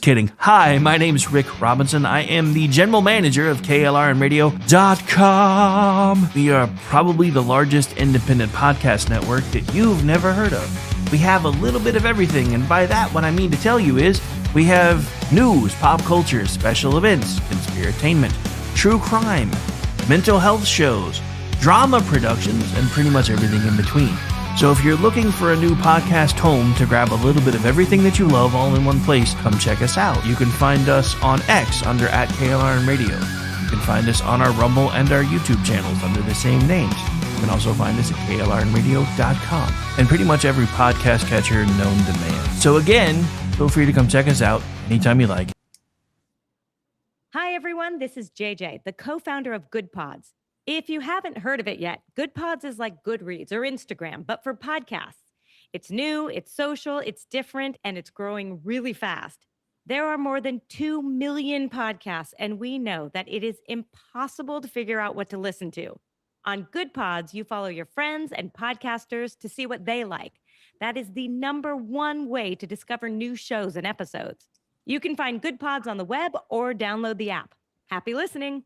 kidding. Hi, my name is Rick Robinson. I am the general manager of KLRNradio.com. We are probably the largest independent podcast network that you've never heard of. We have a little bit of everything, and by that, what I mean to tell you is we have news, pop culture, special events, conspiratainment, true crime, mental health shows, drama productions, and pretty much everything in between. So if you're looking for a new podcast home to grab a little bit of everything that you love all in one place, come check us out. You can find us on X under @KLRNradio. You can find us on our Rumble and our YouTube channels under the same names. You can also find us at KLRNradio.com and pretty much every podcast catcher known to man. So again, feel free to come check us out anytime you like. Hi, everyone. This is JJ, the co-founder of Good Pods. If you haven't heard of it yet, Good Pods is like Goodreads or Instagram, but for podcasts. It's new, it's social, it's different, and it's growing really fast. There are more than 2 million podcasts, and we know that it is impossible to figure out what to listen to. On Good Pods, you follow your friends and podcasters to see what they like. That is the #1 way to discover new shows and episodes. You can find Good Pods on the web or download the app. Happy listening.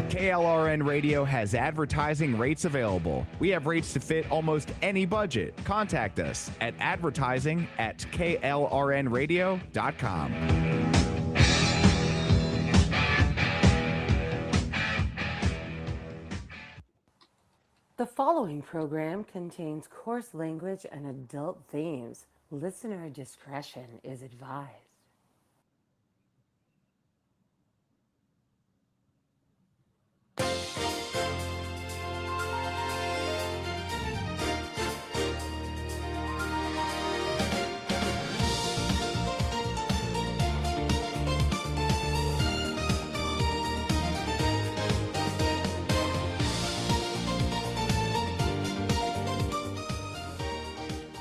KLRN Radio has advertising rates available. We have rates to fit almost any budget. Contact us at advertising@klrnradio.com. The following program contains coarse language and adult themes. Listener discretion is advised.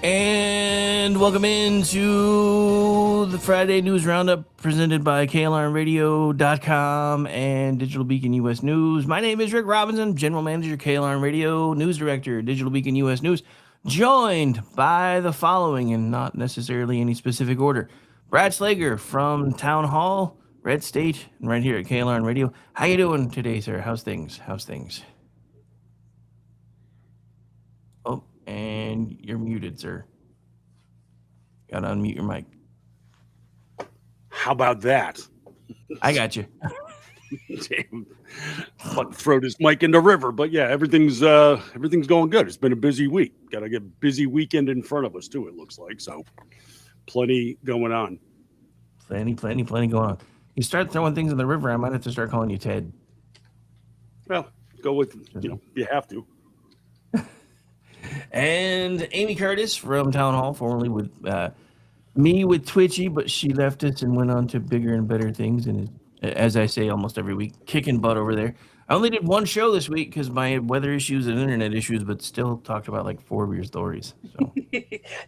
And welcome into the Friday News Roundup presented by KLRNradio.com and Digital Beacon US News. My name is Rick Robinson, General Manager, KLRN Radio, News Director, Digital Beacon US News, joined by the following, and not necessarily any specific order. Brad Slager from Town Hall, Red State, and right here at KLRN Radio. How you doing today, sir? How's things? Oh, and you're muted, sir. Gotta unmute your mic. How about that? I got you. Damn. Fuck, throw this mic in the river. But yeah, everything's going good. It's been a busy week. Got a busy weekend in front of us too, it looks like. So plenty going on. Plenty going on. You start throwing things in the river, I might have to start calling you Ted. Well, go with, you have to. And Amy Curtis from Town Hall, formerly with me with Twitchy, but she left us and went on to bigger and better things. And as I say almost every week, kicking butt over there. I only did one show this week because my weather issues and internet issues, but still talked about like 4 of your stories. So.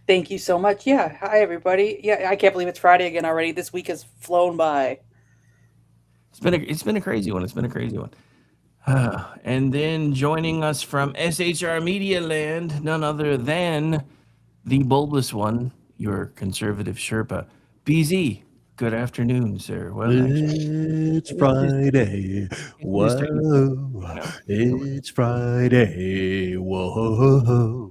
Thank you so much. Yeah. Hi, everybody. Yeah, I can't believe it's Friday again already. This week has flown by. It's been a crazy one. And then joining us from SHR Media Land, none other than the bulbous one, your conservative Sherpa, BZ. Good afternoon, sir. Well, it's Friday. Whoa. It's Friday. Whoa.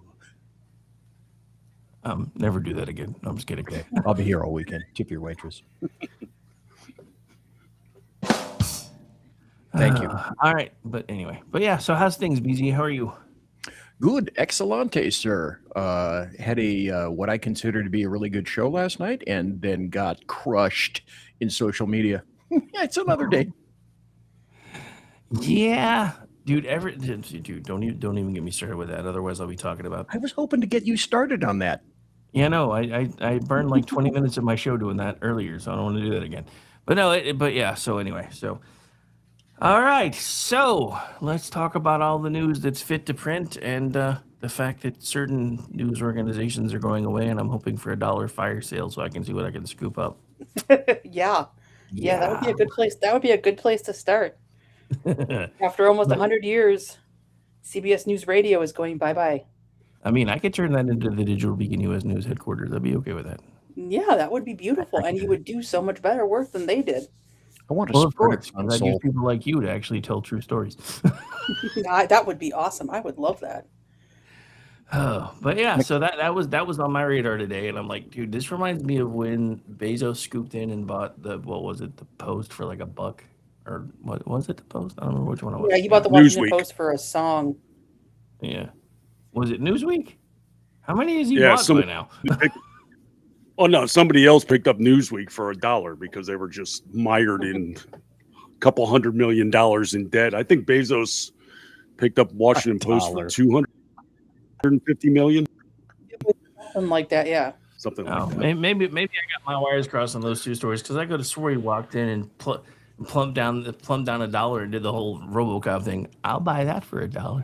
Never do that again. No, I'm just kidding. Okay. I'll be here all weekend. Tip your waitress. Thank you. All right. But anyway. But yeah, so how's things, BZ? How are you? Good. Excellente, sir. Had a what I consider to be a really good show last night and then got crushed in social media. It's another day. Yeah. Dude, don't even get me started with that. Otherwise, I'll be talking about. I was hoping to get you started on that. Yeah, no, I burned like 20 minutes of my show doing that earlier, so I don't want to do that again. But no, but yeah. So anyway, all right. So let's talk about all the news that's fit to print and the fact that certain news organizations are going away, and I'm hoping for $1 fire sale so I can see what I can scoop up. Yeah, that would be a good place. That would be a good place to start. After almost 100 years, CBS News Radio is going bye-bye. I mean, I could turn that into the Digital Beacon U.S. News headquarters. I'd be okay with that. Yeah, that would be beautiful, and you would do so much better work than they did. I want to Well, of spread course, a 'cause that gives console. people like you to actually tell true stories. That would be awesome. I would love that. Oh, but yeah, so that was on my radar today, and I'm like, dude, this reminds me of when Bezos scooped in and bought the the Post for like $1, or what was it, the Post? I don't remember which one it was. Yeah, you bought the Washington Newsweek. Post for a song. Yeah, was it Newsweek? How many has he Yeah, bought by now? Oh no, somebody else picked up Newsweek for $1 because they were just mired in a couple $100 million in debt. I think Bezos picked up Washington Post for $1. $250 million, Something like that, yeah. something Oh, like that. maybe I got my wires crossed on those two stories because I could have swore he walked in and plumped down $1 and did the whole RoboCop thing. I'll buy that for $1.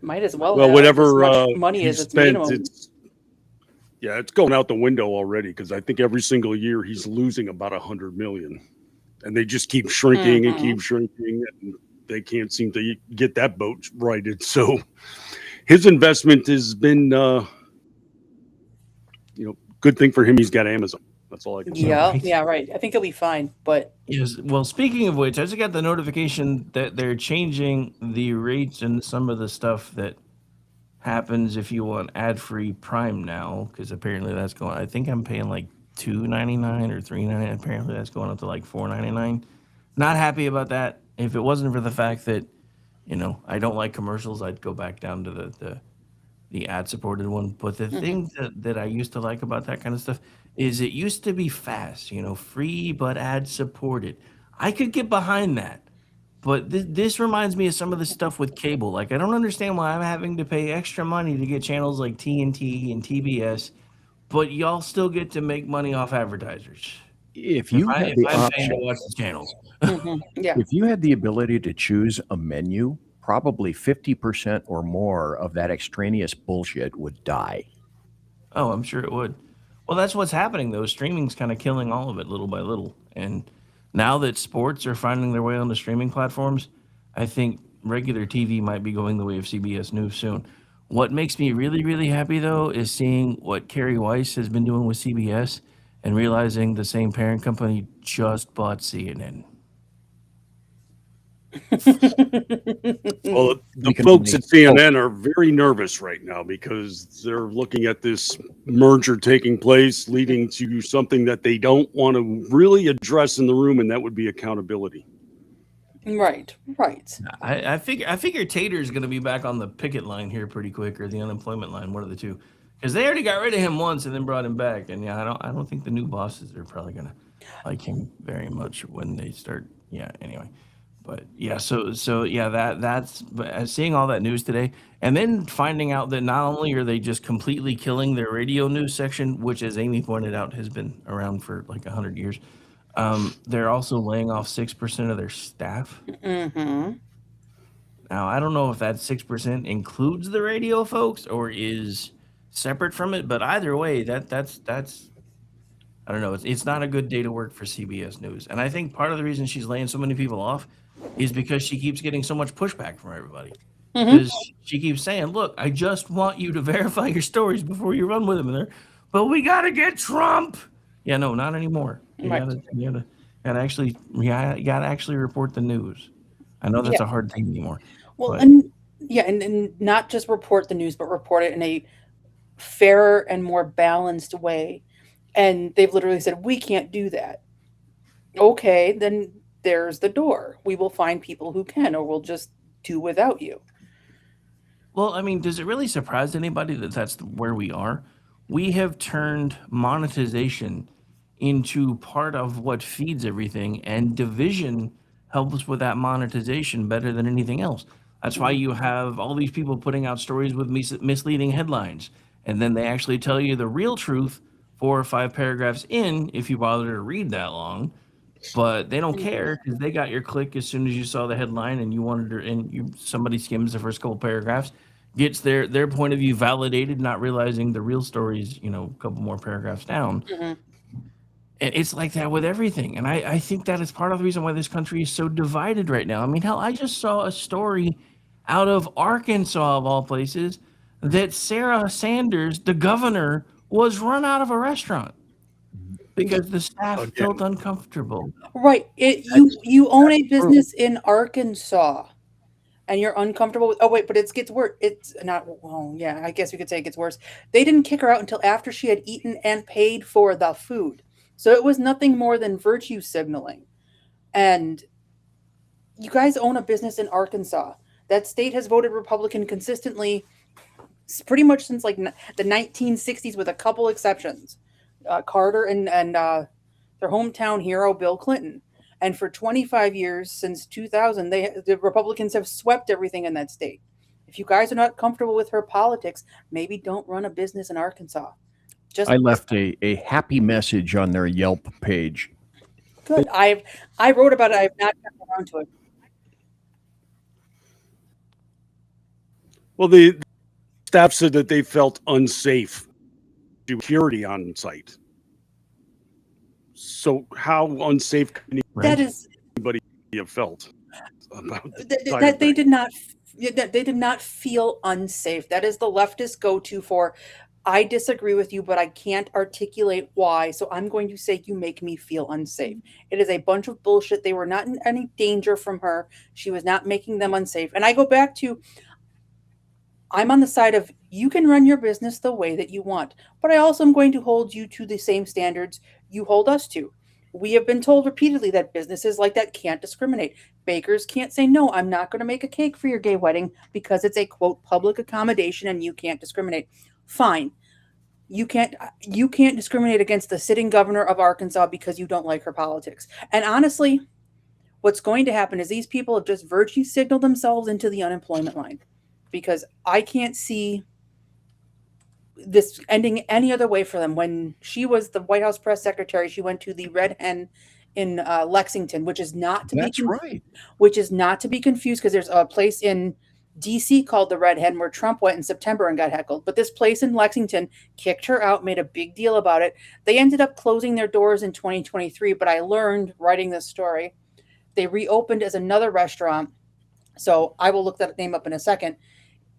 Might as well. Well, have whatever as much money he as its spent, minimum. it's going out the window already because I think every single year he's losing about $100 million, and they just keep shrinking and keep shrinking, and they can't seem to get that boat righted. So his investment has been, good thing for him. He's got Amazon. That's all I can say. Yeah, right. I think he'll be fine. But Yes. Well, speaking of which, I just got the notification that they're changing the rates and some of the stuff that happens if you want ad-free Prime now, because apparently that's going. I think I'm paying like $2.99 or $3.99. Apparently that's going up to like $4.99. Not happy about that. If it wasn't for the fact that, I don't like commercials, I'd go back down to the ad-supported one. But the thing that I used to like about that kind of stuff is it used to be fast, free but ad-supported. I could get behind that. But this reminds me of some of the stuff with cable. Like, I don't understand why I'm having to pay extra money to get channels like TNT and TBS, but y'all still get to make money off advertisers. If you had the I'm paying to option, watch the channels. yeah, if you had the ability to choose a menu, probably 50% or more of that extraneous bullshit would die. Oh, I'm sure it would. Well, that's what's happening, though. Streaming's kind of killing all of it little by little. And now that sports are finding their way on the streaming platforms, I think regular TV might be going the way of CBS News soon. What makes me really, really happy, though, is seeing what Kerry Weiss has been doing with CBS and realizing the same parent company just bought CNN. Well, the folks at CNN are very nervous right now because they're looking at this merger taking place, leading to something that they don't want to really address in the room, and that would be accountability. right. I figure Tater's going to be back on the picket line here pretty quick, or the unemployment line, one of the two, because they already got rid of him once and then brought him back. And yeah, I don't think the new bosses are probably going to like him very much when they start. Yeah, anyway. But yeah, so yeah, that's seeing all that news today, and then finding out that not only are they just completely killing their radio news section, which, as Amy pointed out, has been around for like 100 years, they're also laying off 6% of their staff. Mm-hmm. Now, I don't know if that 6% includes the radio folks or is separate from it, but either way, that's I don't know. It's not a good day to work for CBS News, and I think part of the reason she's laying so many people off is because she keeps getting so much pushback from everybody. Because she keeps saying, "Look, I just want you to verify your stories before you run with them." And they're, but we gotta get Trump. Yeah, no, not anymore. You gotta actually report the news. I know that's a hard thing anymore. Well, but- and not just report the news, but report it in a fairer and more balanced way. And they've literally said, we can't do that. Okay, then there's the door. We will find people who can, or we'll just do without you. Well, I mean, does it really surprise anybody that that's where we are? We have turned monetization into part of what feeds everything, and division helps with that monetization better than anything else. That's why you have all these people putting out stories with misleading headlines, and then they actually tell you the real truth 4 or 5 paragraphs in if you bother to read that long. But they don't care because they got your click as soon as you saw the headline and you wanted to, and somebody skims the first couple paragraphs, gets their point of view validated, not realizing the real story's a couple more paragraphs down. And it's like that with everything. And I think that is part of the reason why this country is so divided right now. I mean, hell, I just saw a story out of Arkansas, of all places, that Sarah Sanders, the governor, was run out of a restaurant because the staff Again. felt uncomfortable. Right. You own a business in Arkansas and you're uncomfortable with, oh wait, but it gets worse. It's not, well, yeah, I guess we could say it gets worse. They didn't kick her out until after she had eaten and paid for the food. So it was nothing more than virtue signaling. And you guys own a business in Arkansas. That state has voted Republican consistently pretty much since like the 1960s with a couple exceptions. Carter and their hometown hero, Bill Clinton. And for 25 years, since 2000, the Republicans have swept everything in that state. If you guys are not comfortable with her politics, maybe don't run a business in Arkansas. I left a happy message on their Yelp page. Good. I wrote about it. I have not gotten around to it. Well, the staff said that they felt unsafe security on site. So how unsafe can That is anybody have felt about that they did not feel unsafe. That is the leftist go-to for, I disagree with you, but I can't articulate why. So I'm going to say you make me feel unsafe. It is a bunch of bullshit. They were not in any danger from her. She was not making them unsafe. And I go back to, I'm on the side of you can run your business the way that you want, but I also am going to hold you to the same standards you hold us to. We have been told repeatedly that businesses like that can't discriminate. Bakers can't say, no, I'm not going to make a cake for your gay wedding because it's a, quote, public accommodation and you can't discriminate. Fine. You can't discriminate against the sitting governor of Arkansas because you don't like her politics. And honestly, what's going to happen is these people have just virtue signaled themselves into the unemployment line, because I can't see this ending any other way for them. When she was the White House press secretary, she went to the Red Hen in Lexington, which is not to be confused, because there's a place in DC called the Red Hen where Trump went in September and got heckled. But this place in Lexington kicked her out, made a big deal about it. They ended up closing their doors in 2023, but I learned writing this story, they reopened as another restaurant. So I will look that name up in a second.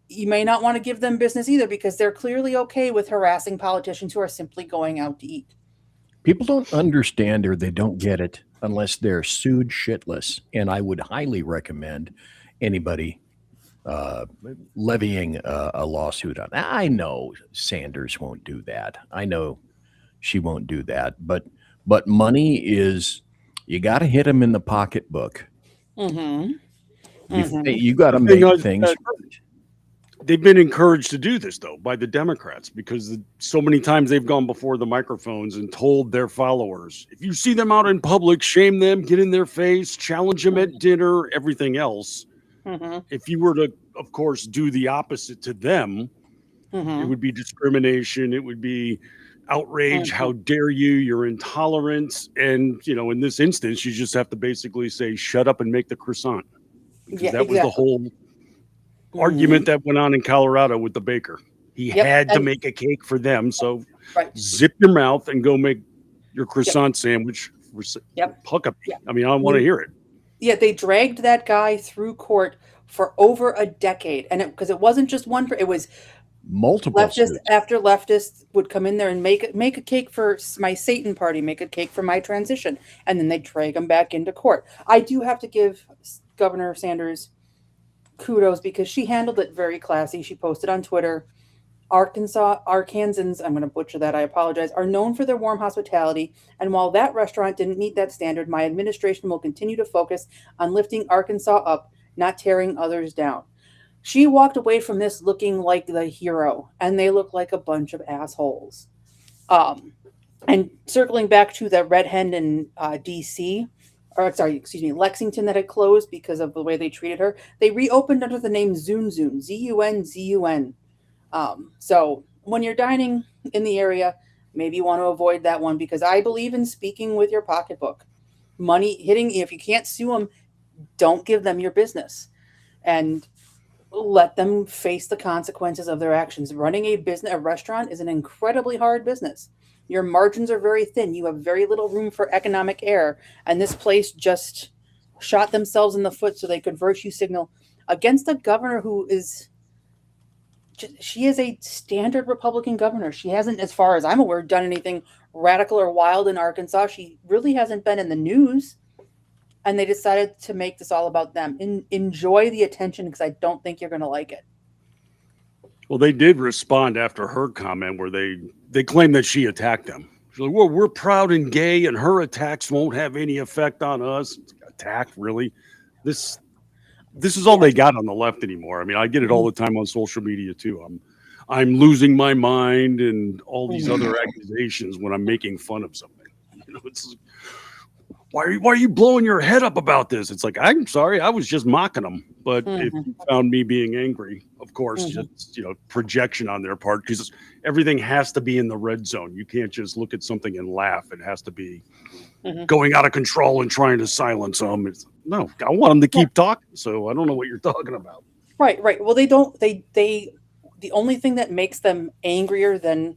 You may not want to give them business either, because they're clearly okay with harassing politicians who are simply going out to eat. People don't understand, or they don't get it unless they're sued shitless. And I would highly recommend anybody levying a lawsuit on. I know Sanders won't do that. I know she won't do that. But money is, you got to hit them in the pocketbook. Mm-hmm. You got to make things right. They've been encouraged to do this, though, by the Democrats, because so many times they've gone before the microphones and told their followers, if you see them out in public, shame them, get in their face, challenge them at dinner, everything else. Mm-hmm. If you were to, of course, do the opposite to them, it would be discrimination. It would be outrage. How dare you? You're intolerant. And, in this instance, you just have to basically say, shut up and make the croissant. Because that was the whole argument that went on in Colorado with the baker. He had to make a cake for them. So zip your mouth and go make your croissant sandwich. Huckabee. I mean, I don't want to hear it. Yeah, they dragged that guy through court for over a decade. And because it wasn't just one, it was multiple leftists after leftists would come in there and make a cake for my Satan party, make a cake for my transition. And then they drag them back into court. I do have to give Governor Sanders kudos, because she handled it very classy. She posted on Twitter, Arkansans, I'm going to butcher that, I apologize, are known for their warm hospitality. And while that restaurant didn't meet that standard, my administration will continue to focus on lifting Arkansas up, not tearing others down. She walked away from this looking like the hero, and they look like a bunch of assholes. And circling back to the Red Hen in Lexington that had closed because of the way they treated her. They reopened under the name Zun, Z-U-N. So when you're dining in the area, maybe you want to avoid that one, because I believe in speaking with your pocketbook. Money hitting, if you can't sue them, don't give them your business. And let them face the consequences of their actions. Running a restaurant is an incredibly hard business. Your margins are very thin. You have very little room for economic error. And this place just shot themselves in the foot so they could virtue signal against a governor who is. She is a standard Republican governor. She hasn't, as far as I'm aware, done anything radical or wild in Arkansas. She really hasn't been in the news. And they decided to make this all about them. Enjoy the attention because I don't think you're going to like it. Well, they did respond after her comment where they claimed that she attacked them. She's like, well, we're proud and gay, and her attacks won't have any effect on us. Attack, really? This is all they got on the left anymore. I mean, I get it all the time on social media too. I'm losing my mind and all these other accusations when I'm making fun of something. You know, it's why are you blowing your head up about this? It's like, I'm sorry, I was just mocking them. But if you found me being angry, of course, just, you know, projection on their part, because everything has to be in the red zone. You can't just look at something and laugh. It has to be going out of control and trying to silence them. No, I want them to keep talking. So I don't know what you're talking about. Right. Well, they don't. The only thing that makes them angrier than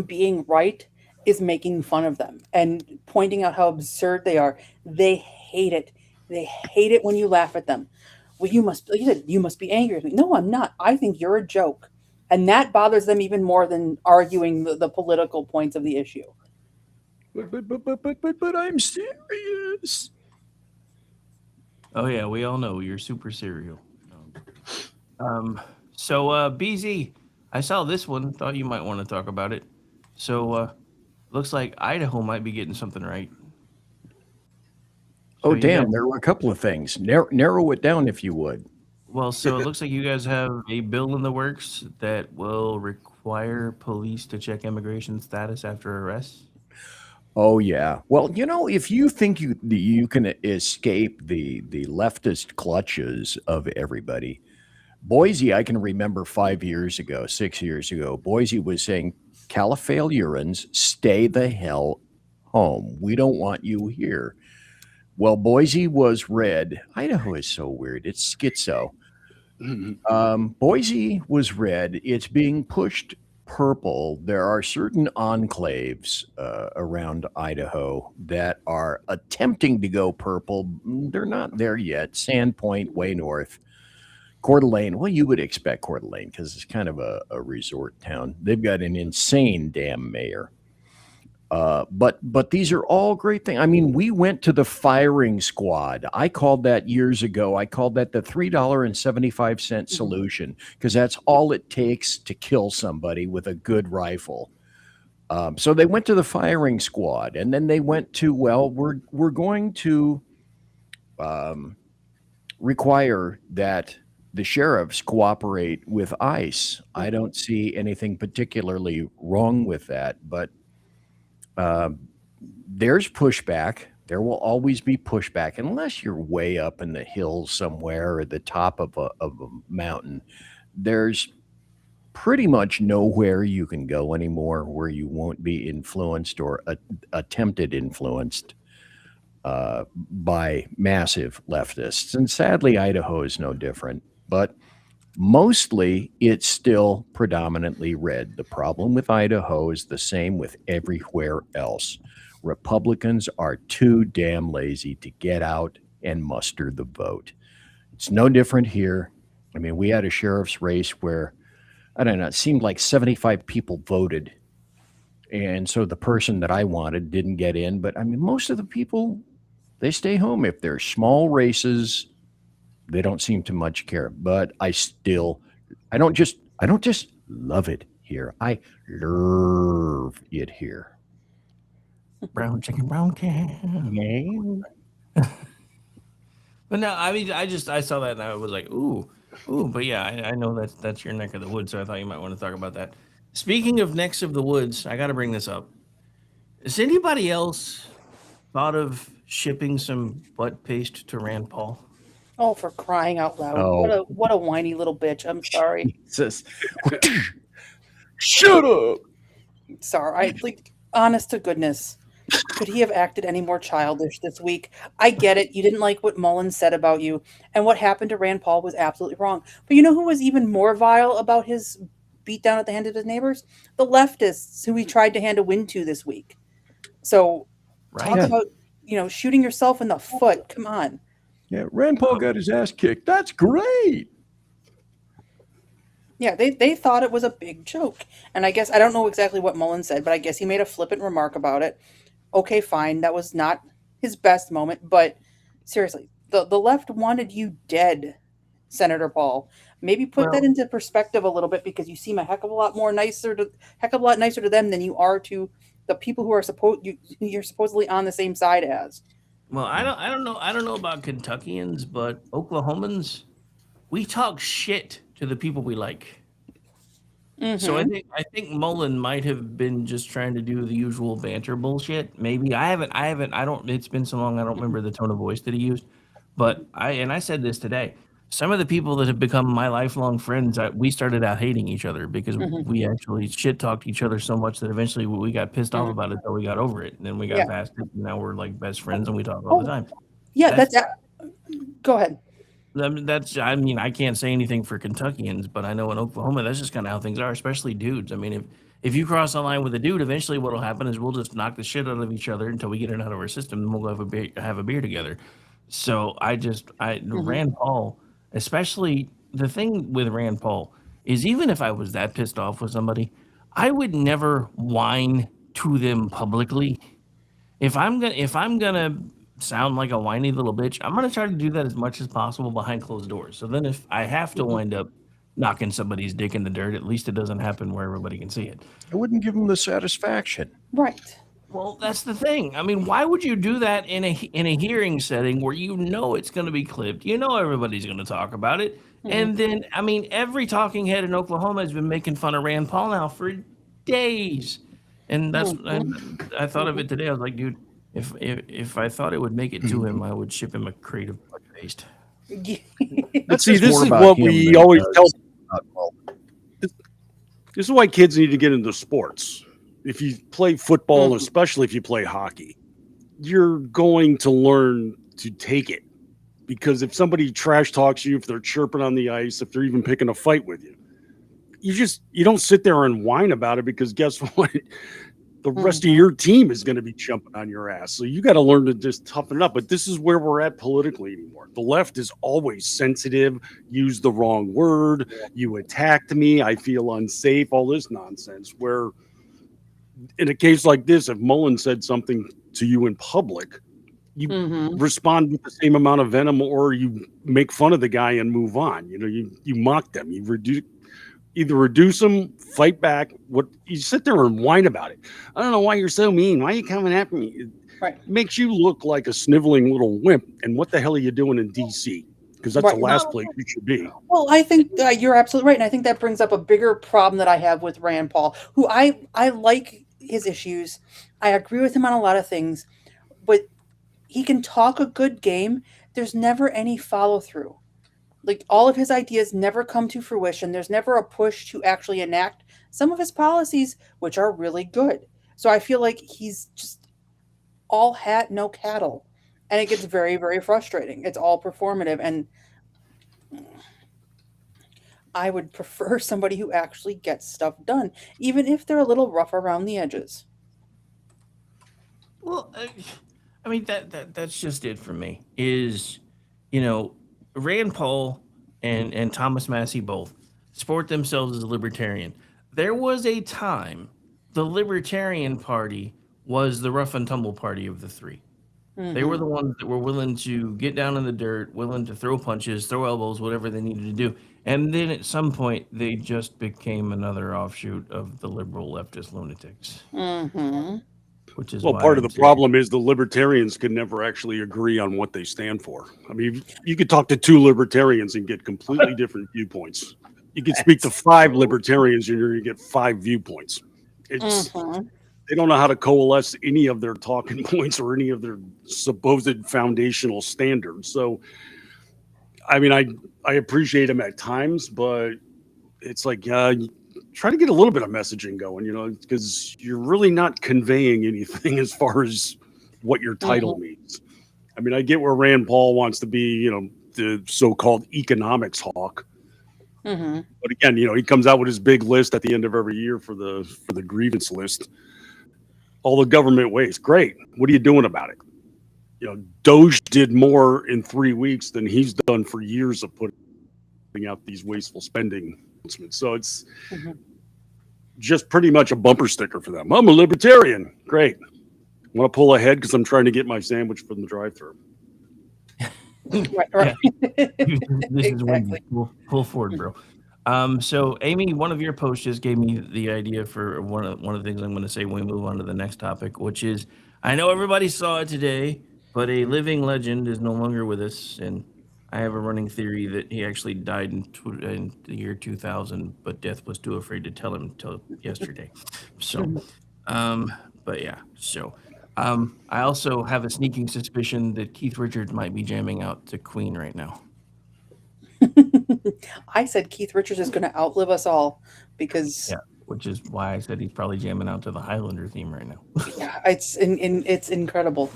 being right is making fun of them and pointing out how absurd they are. They hate it. They hate it when you laugh at them. Well, you must be angry with me. No, I'm not. I think you're a joke. And that bothers them even more than arguing the political points of the issue. But I'm serious. Oh yeah, we all know you're super serial. So BZ, I saw this one. Thought you might want to talk about it. So looks like Idaho might be getting something right. Oh damn! There were a couple of things. Narrow it down, if you would. Well, so it looks like you guys have a bill in the works that will require police to check immigration status after arrests. Oh yeah. Well, you know, if you think you can escape the leftist clutches of everybody, Boise, I can remember 6 years ago, Boise was saying, Californians, stay the hell home. We don't want you here. Well, Boise was red. Idaho is so weird. It's schizo. Boise was red. It's being pushed purple. There are certain enclaves around Idaho that are attempting to go purple. They're not there yet. Sandpoint, way north. Coeur d'Alene, well, you would expect Coeur d'Alene because it's kind of a resort town. They've got an insane damn mayor. But these are all great things. I mean, we went to the firing squad. I called that years ago. I called that the $3.75 solution because that's all it takes to kill somebody with a good rifle. So they went to the firing squad, and then they went to, well, we're going to require that the sheriffs cooperate with ICE. I don't see anything particularly wrong with that, but there's pushback. There will always be pushback unless you're way up in the hills somewhere or at the top of a mountain. There's pretty much nowhere you can go anymore where you won't be influenced or attempted influenced by massive leftists. And sadly, Idaho is no different. But mostly, it's still predominantly red. The problem with Idaho is the same with everywhere else. Republicans are too damn lazy to get out and muster the vote. It's no different here. I mean, we had a sheriff's race where, I don't know, it seemed like 75 people voted. And so the person that I wanted didn't get in. But I mean, most of the people, they stay home. If they're small races, they don't seem to much care. But I don't just love it here. I love it here. Brown chicken, brown can. But no, I mean, I saw that and I was like, ooh. But yeah, I know that's your neck of the woods, so I thought you might want to talk about that. Speaking of necks of the woods, I got to bring this up. Has anybody else thought of shipping some butt paste to Rand Paul? Oh, for crying out loud. Oh. What a whiny little bitch. I'm sorry. Shut up. Sorry. Honest to goodness. Could he have acted any more childish this week? I get it. You didn't like what Mullen said about you. And what happened to Rand Paul was absolutely wrong. But you know who was even more vile about his beatdown at the hand of his neighbors? The leftists who he tried to hand a win to this week. So talk about, shooting yourself in the foot. Come on. Yeah, Rand Paul got his ass kicked. That's great. Yeah, they thought it was a big joke. And I guess, I don't know exactly what Mullen said, but I guess he made a flippant remark about it. Okay, fine. That was not his best moment, but seriously, the left wanted you dead, Senator Paul. Maybe put that Well, into perspective a little bit, because you seem a heck of a lot nicer to them than you are to the people who are you're supposedly on the same side as. well, I don't know about Kentuckians, but Oklahomans, we talk shit to the people we like. So Mm-hmm. I think Mullen might have been just trying to do the usual banter bullshit. Maybe I don't. It's been so long I don't remember the tone of voice that he used. But I said this today. Some of the people that have become my lifelong friends, we started out hating each other because Mm-hmm. we actually shit talked each other so much that eventually we got pissed off Mm-hmm. about it until we got over it, and then we got Yeah. past it. And now we're like best friends and we talk all the Oh, time. yeah. That's Go ahead. I mean, I can't say anything for Kentuckians, but I know in Oklahoma, that's just kind of how things are, especially dudes. I mean, if you cross the line with a dude, eventually what'll happen is we'll just knock the shit out of each other until we get it out of our system, and we'll have a beer together. So Mm-hmm. Rand Paul, especially the thing with Rand Paul is even if I was that pissed off with somebody, I would never whine to them publicly. If I'm gonna sound like a whiny little bitch, I'm gonna try to do that as much as possible behind closed doors. So then if I have to Mm-hmm. wind up knocking somebody's dick in the dirt, at least it doesn't happen where everybody can see it. I wouldn't give him the satisfaction. Right. Well, that's the thing. I mean, why would you do that in a hearing setting where you know it's going to be clipped? You know everybody's going to talk about it. Mm-hmm. And then, I mean, every talking head in Oklahoma has been making fun of Rand Paul now for days. And Mm-hmm. I thought of it today. I was like, dude, if I thought it would make it to him, I would ship him a crate of paste. But see, says this more is about what him we than it always does tell. about Mullen. This is why kids need to get into sports. If you play football, Mhm. especially if you play hockey, you're going to learn to take it. Because if somebody trash talks you, if they're chirping on the ice, if they're even picking a fight with you, you don't sit there and whine about it, because guess what? The rest of your team is going to be jumping on your ass. So you got to learn to just toughen it up. But this is where we're at politically anymore. The left is always sensitive, use the wrong word, you attacked me, I feel unsafe, all this nonsense. Where in a case like this, if Mullen said something to you in public, you Mm-hmm. respond with the same amount of venom, or you make fun of the guy and move on. You know, you mock them, you reduce them, fight back. What you sit there and whine about it. I don't know why you're so mean. Why are you coming after me? It Right. makes you look like a sniveling little wimp. And what the hell are you doing in DC? Because that's Right. the last place you should be. Well, I think you're absolutely right, and I think that brings up a bigger problem that I have with Rand Paul, who I like his issues. I agree with him on a lot of things, but he can talk a good game. There's never any follow through. Like, all of his ideas never come to fruition. There's never a push to actually enact some of his policies, which are really good. So I feel like he's just all hat, no cattle. And it gets very, very frustrating. It's all performative. And I would prefer somebody who actually gets stuff done, even if they're a little rough around the edges. Well, I mean that's just it for me. Is you know Rand Paul and Thomas Massey both sport themselves as a libertarian. There was a time the Libertarian Party was the rough and tumble party of the three. They were Hmm. the ones that were willing to get down in the dirt, willing to throw punches, throw elbows, whatever they needed to do. And then at some point, they just became another offshoot of the liberal leftist lunatics, Hmm. which is Well, why part of the I'm saying, problem is the libertarians can never actually agree on what they stand for. I mean, you could talk to two libertarians and get completely different viewpoints. You could speak to five libertarians and you're going to get five viewpoints. It's Hmm. They don't know how to coalesce any of their talking points or any of their supposed foundational standards. So, I mean, I appreciate them at times, but it's like, try to get a little bit of messaging going, because you're really not conveying anything as far as what your title means. I mean, I get where Rand Paul wants to be, the so-called economics hawk. Hmm. But again, he comes out with his big list at the end of every year for the grievance list. All the government waste. Great. What are you doing about it? Doge did more in 3 weeks than he's done for years of putting out these wasteful spending announcements. So it's just pretty much a bumper sticker for them. I'm a libertarian. Great. I want to pull ahead because I'm trying to get my sandwich from the drive-thru. Right. This is when Exactly. you pull forward, bro. So Amy, one of your posts just gave me the idea for one of the things I'm going to say when we move on to the next topic, which is, I know everybody saw it today, but a living legend is no longer with us, and I have a running theory that he actually died in the year 2000, but death was too afraid to tell him until yesterday. So, but yeah, so. I also have a sneaking suspicion that Keith Richards might be jamming out to Queen right now. I said Keith Richards is going to outlive us all because Yeah, which is why I said he's probably jamming out to the Highlander theme right now. yeah, it's it's incredible.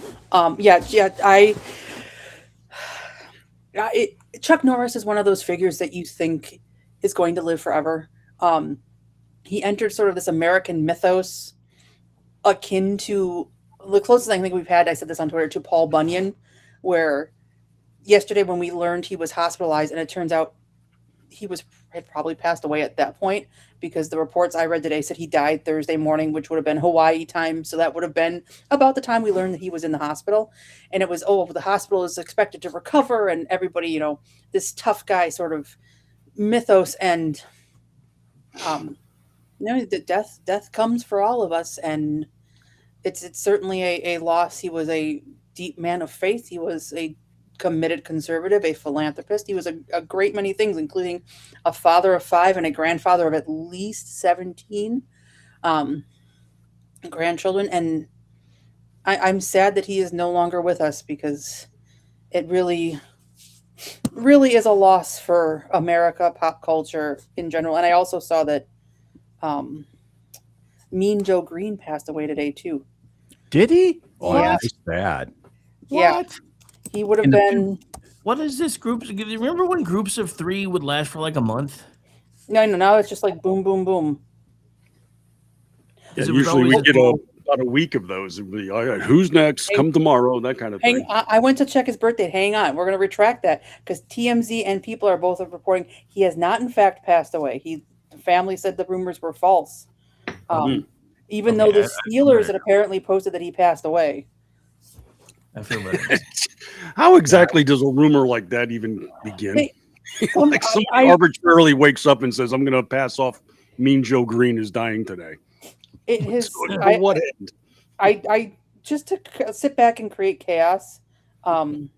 Chuck Norris is one of those figures that you think is going to live forever. He entered sort of this American mythos akin to the closest I think we've had, I said this on Twitter, to Paul Bunyan, where yesterday when we learned he was hospitalized, and it turns out he had probably passed away at that point, because the reports I read today said he died Thursday morning, which would have been Hawaii time. So that would have been about the time we learned that he was in the hospital. And it was, the hospital is expected to recover, and everybody, this tough guy sort of mythos. And the death comes for all of us, and it's certainly a loss. He was a deep man of faith. He was a committed conservative, a philanthropist. He was a great many things, including a father of 5 and a grandfather of at least 17 grandchildren. And I'm sad that he is no longer with us, because it really, really is a loss for America, pop culture in general. And I also saw that Mean Joe Green passed away today too. Did he? Oh, Yeah. that's bad. Yeah. He would have In the been. What is this group? Remember when groups of 3 would last for like a month? No, now it's just like boom, boom, boom. Yeah, 'Cause it was usually we always get about a week of those. It'd be, all right, who's next? Come tomorrow, that kind of thing. I went to check his birthday. Hang on. We're going to retract that, because TMZ and people are both reporting he has not, in fact, passed away. The family said the rumors were false. Even though the Steelers had apparently posted that he passed away. I feel better. How exactly does a rumor like that even begin? Hey, Like somebody arbitrarily wakes up and says, I'm going to pass off Mean Joe Green is dying today. It has. To what end? I just to sit back and create chaos. Okay,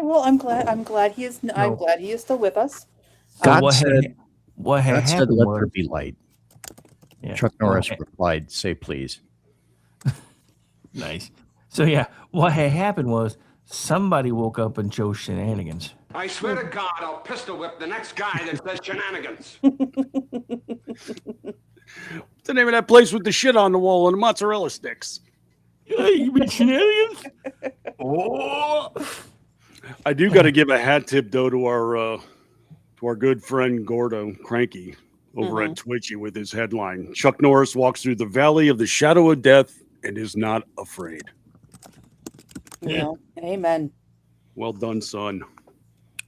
well, I'm glad he is. I'm glad he is still with us. God what said, had said, happened let was, there be light. yeah, Chuck Norris replied, say please. nice. So yeah, what had happened was somebody woke up and chose shenanigans. I swear to God, I'll pistol whip the next guy that says shenanigans. What's the name of that place with the shit on the wall and the mozzarella sticks? Hey, you mean shenanigans? Oh. I do got to give a hat tip though to our good friend Gordo Cranky over at Twitchy with his headline: Chuck Norris walks through the valley of the shadow of death and is not afraid. Amen. Well done, son.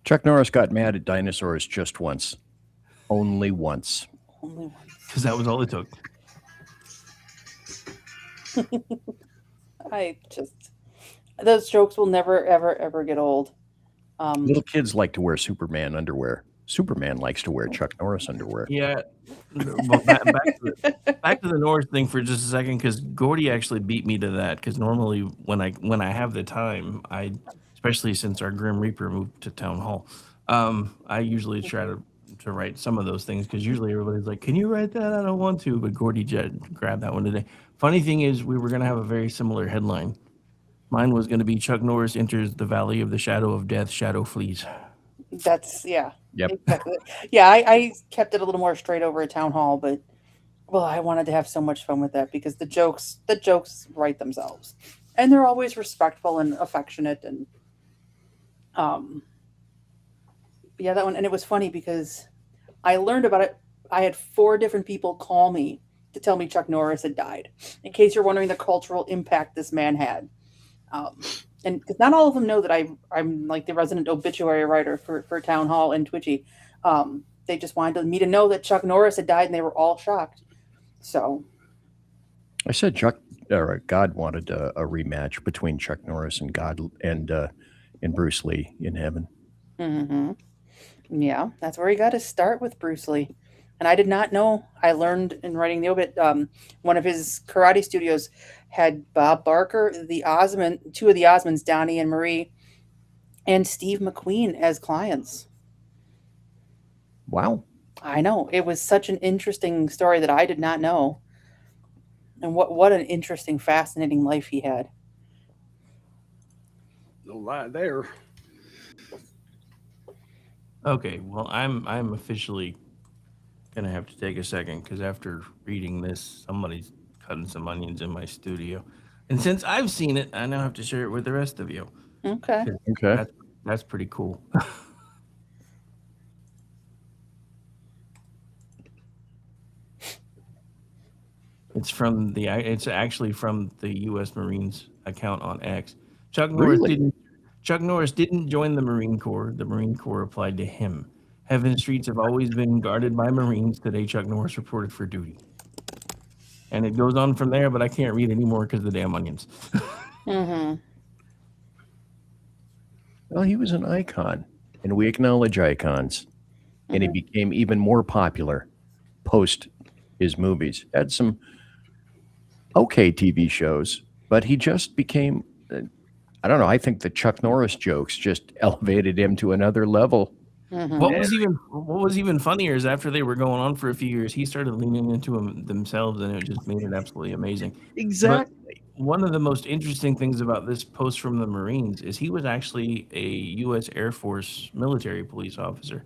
Chuck Norris got mad at dinosaurs just once. Only once. Only one. Because that was all it took. Those jokes will never, ever, ever get old. Little kids like to wear Superman underwear. Superman likes to wear Chuck Norris underwear. Yeah. Well, back to the Norris thing for just a second, because Gordy actually beat me to that. Because normally when I have the time, especially since our Grim Reaper moved to Town Hall, I usually try to write some of those things, because usually everybody's like, can you write that? I don't want to. But Gordy grabbed that one today. Funny thing is, we were going to have a very similar headline. Mine was going to be Chuck Norris enters the valley of the shadow of death, shadow flees. That's, yeah. Yep. Exactly. Yeah, I kept it a little more straight over at Town Hall, but I wanted to have so much fun with that, because the jokes write themselves, and they're always respectful and affectionate, and that one. And it was funny because I learned about it. I had 4 different people call me to tell me Chuck Norris had died. In case you're wondering the cultural impact this man had, And because not all of them know that I'm like the resident obituary writer for Town Hall and Twitchy. They just wanted me to know that Chuck Norris had died, and they were all shocked. So I said God wanted a rematch between Chuck Norris and God and Bruce Lee in heaven. Mm-hmm. Yeah, that's where he got his start with Bruce Lee. And I did not know. I learned in writing the obit. One of his karate studios had Bob Barker, two of the Osmonds, Donnie and Marie, and Steve McQueen as clients. Wow. I know. It was such an interesting story that I did not know. And what an interesting, fascinating life he had. No lie there. Okay, well, I'm officially gonna have to take a second because after reading this, somebody's cutting some onions in my studio, and since I've seen it, I now have to share it with the rest of you. Okay. Okay. That's pretty cool. It's actually from the U.S. Marines account on X. Chuck Norris didn't join the Marine Corps. The Marine Corps applied to him. Heaven streets have always been guarded by Marines. Today, Chuck Norris reported for duty. And it goes on from there, but I can't read anymore because of the damn onions. Mm-hmm. Well, he was an icon, and we acknowledge icons. And he became even more popular post his movies. Had some okay TV shows, but he just became, I don't know, I think the Chuck Norris jokes just elevated him to another level. Mm-hmm. What was even funnier is after they were going on for a few years, he started leaning into them themselves, and it just made it absolutely amazing. Exactly. But one of the most interesting things about this post from the Marines is he was actually a U.S. Air Force military police officer.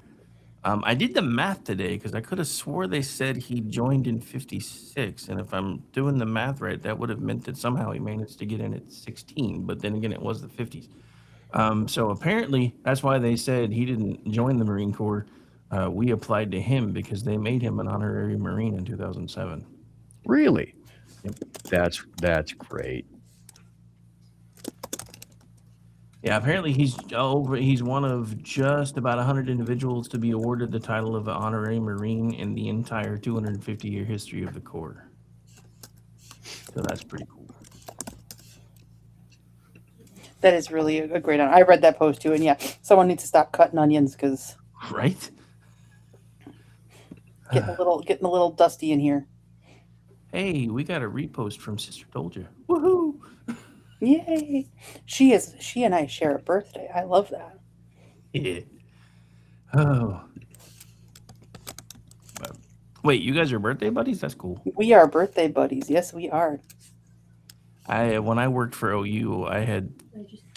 I did the math today because I could have swore they said he joined in 56, and if I'm doing the math right, that would have meant that somehow he managed to get in at 16. But then again, it was the 50s. So apparently, that's why they said he didn't join the Marine Corps. We applied to him because they made him an honorary Marine in 2007. Really? Yep. That's great. Yeah, apparently he's one of just about 100 individuals to be awarded the title of an honorary Marine in the entire 250-year history of the Corps. So that's pretty cool. That is really a great honor. I read that post too, and yeah, someone needs to stop cutting onions because Right? getting a little dusty in here. Hey, we got a repost from Sister Told You. Woohoo! Yay! She and I share a birthday. I love that. Yeah. Oh. Wait, you guys are birthday buddies? That's cool. We are birthday buddies. Yes, we are. When I worked for OU, I had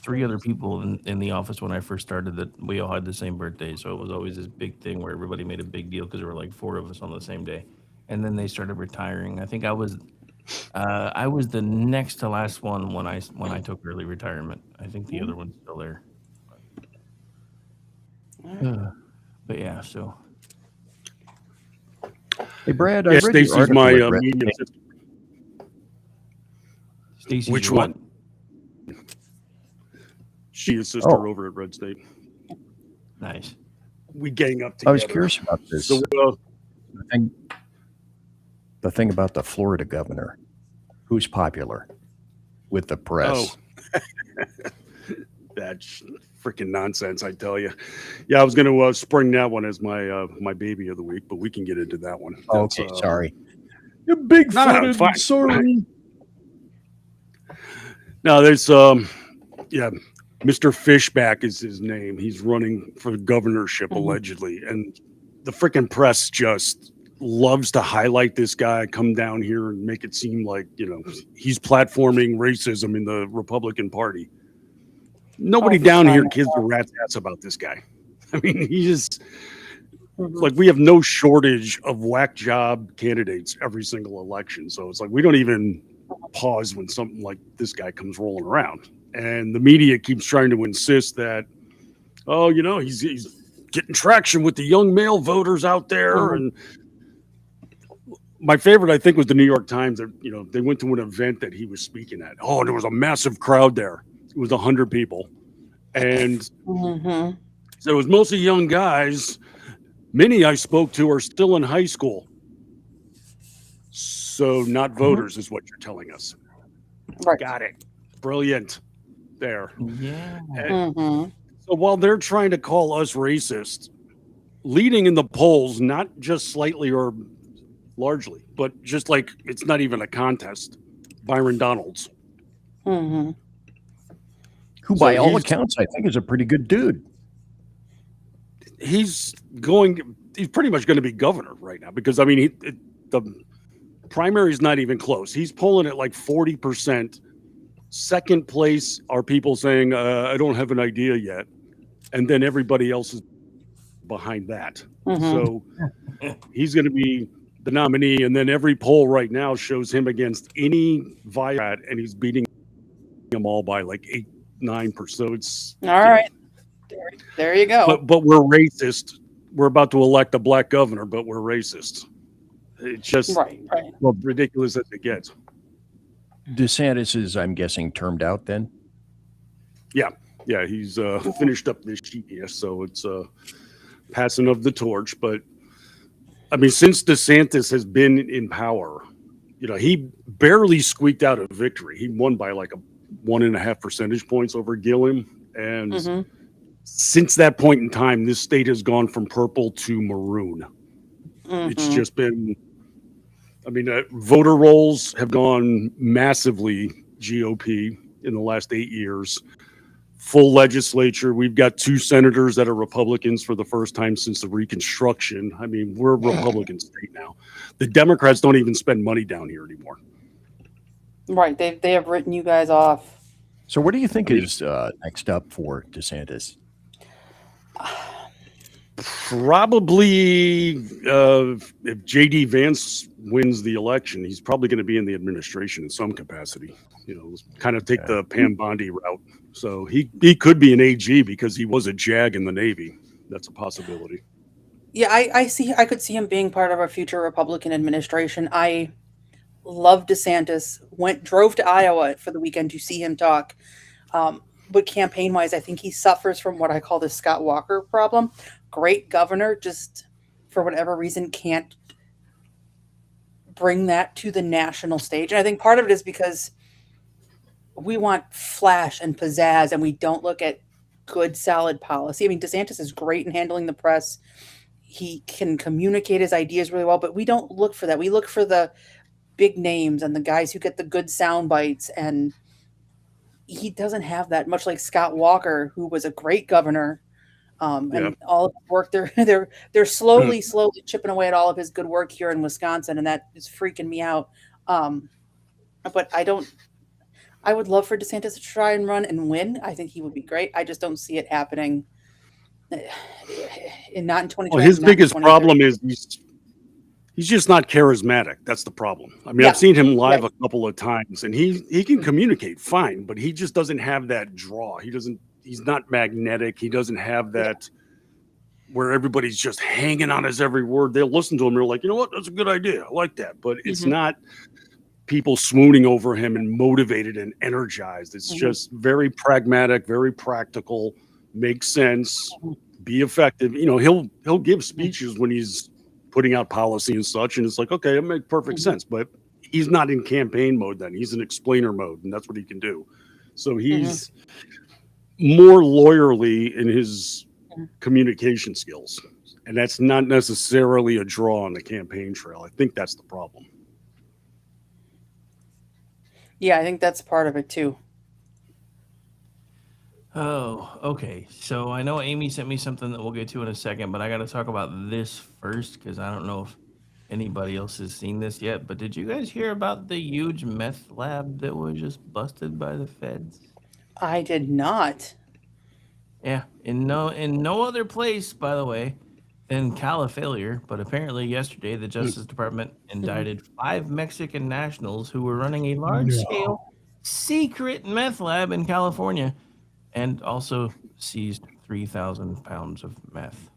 3 other people in the office when I first started that we all had the same birthday. So it was always this big thing where everybody made a big deal because there were like 4 of us on the same day. And then they started retiring. I think I was the next to last one when I took early retirement. I think the other one's still there. But yeah, so. Hey, Brad, Yeah, I read your Stacy's article my at Red medium State. sister. Stacy's Which your what? one? She is sister over at Red State. Nice. We gang up together. I was curious about this. So, The thing about the Florida governor, who's popular with the press. Oh, that's freaking nonsense, I tell you. Yeah, I was going to spring that one as my baby of the week, but we can get into that one. That's, Okay, sorry. You're big footed, fine. sorry. No, there's Mr. Fishback is his name. He's running for the governorship allegedly, and the freaking press just loves to highlight this guy, come down here and make it seem like, he's platforming racism in the Republican Party. Nobody down here gives a rat's ass about this guy. I mean, he just like, we have no shortage of whack job candidates every single election. So it's like, we don't even pause when something like this guy comes rolling around. And the media keeps trying to insist that, he's getting traction with the young male voters out there. And my favorite, I think, was the New York Times. They went to an event that he was speaking at. Oh, there was a massive crowd there. it was 100 people, and Mm-hmm. so it was mostly young guys. Many I spoke to are still in high school, so not voters is what you're telling us. Right. Got it. Brilliant. There. Yeah. Mm-hmm. So while they're trying to call us racist, leading in the polls, not just slightly or largely, but just like it's not even a contest, Byron Donalds. Mm-hmm. Who, So by all he's- accounts, I think is a pretty good dude. He's pretty much going to be governor right now because, I mean, the primary is not even close. He's polling at like 40%. Second place are people saying, I don't have an idea yet. And then everybody else is behind that. Mm-hmm. So he's going to be the nominee. And then every poll right now shows him against any Virat, and he's beating them all by like 8-9%. So it's All right. There you go. but we're racist. We're about to elect a black governor, but we're racist. It's just Right. ridiculous as it gets. DeSantis is, I'm guessing, termed out then? Yeah, he's finished up this year, so it's passing of the torch. But I mean, since DeSantis has been in power, he barely squeaked out a victory. He won by like 1.5 percentage points over Gillum, and Mm-hmm. since that point in time, this state has gone from purple to maroon. It's Mm-hmm. just been, I mean, voter rolls have gone massively GOP in the last 8 years. Full legislature. We've got 2 senators that are Republicans for the first time since the Reconstruction. I mean, we're a Republican state now. The Democrats don't even spend money down here anymore. Right. They have written you guys off. So what do you think is next up for DeSantis? Probably, if JD Vance wins the election, he's probably going to be in the administration in some capacity. Kind of take the Pam Bondi route. So he could be an AG because he was a JAG in the Navy. That's a possibility. Yeah, I could see him being part of a future Republican administration. I love DeSantis. Drove to Iowa for the weekend to see him talk. But campaign-wise, I think he suffers from what I call the Scott Walker problem. Great governor, just for whatever reason can't bring that to the national stage. And I think part of it is because we want flash and pizzazz, and we don't look at good, solid policy. I mean, DeSantis is great in handling the press. He can communicate his ideas really well, but we don't look for that. We look for the big names and the guys who get the good sound bites, and he doesn't have that, much like Scott Walker, who was a great governor. And all of the work they're slowly chipping away at all of his good work here in Wisconsin, and that is freaking me out. But I would love for DeSantis to try and run and win. I think he would be great. I just don't see it happening. Not in 2020. Well, his biggest problem is he's just not charismatic. That's the problem. I mean, Yeah. I've seen him live a couple of times, and he can communicate fine, but he just doesn't have that draw. He's not magnetic. He doesn't have that where everybody's just hanging on his every word. They'll listen to him. They're like, you know what? That's a good idea. I like that. But it's not people swooning over him and motivated and energized. It's just very pragmatic, very practical, makes sense, be effective. He'll give speeches when he's putting out policy and such, and it's like, okay, it makes perfect sense. But he's not in campaign mode then. He's in explainer mode, and that's what he can do. So he's more lawyerly in his communication skills, and that's not necessarily a draw on the campaign trail. I think that's the problem. Yeah, I think that's part of it too. Oh, okay. So I know Amy sent me something that we'll get to in a second, but I got to talk about this first because I don't know if anybody else has seen this yet. But did you guys hear about the huge meth lab that was just busted by the feds? I did not. Yeah, in no other place, by the way, than Califailure. But apparently yesterday, the Justice Department indicted 5 Mexican nationals who were running a large-scale secret meth lab in California, and also seized 3,000 pounds of meth.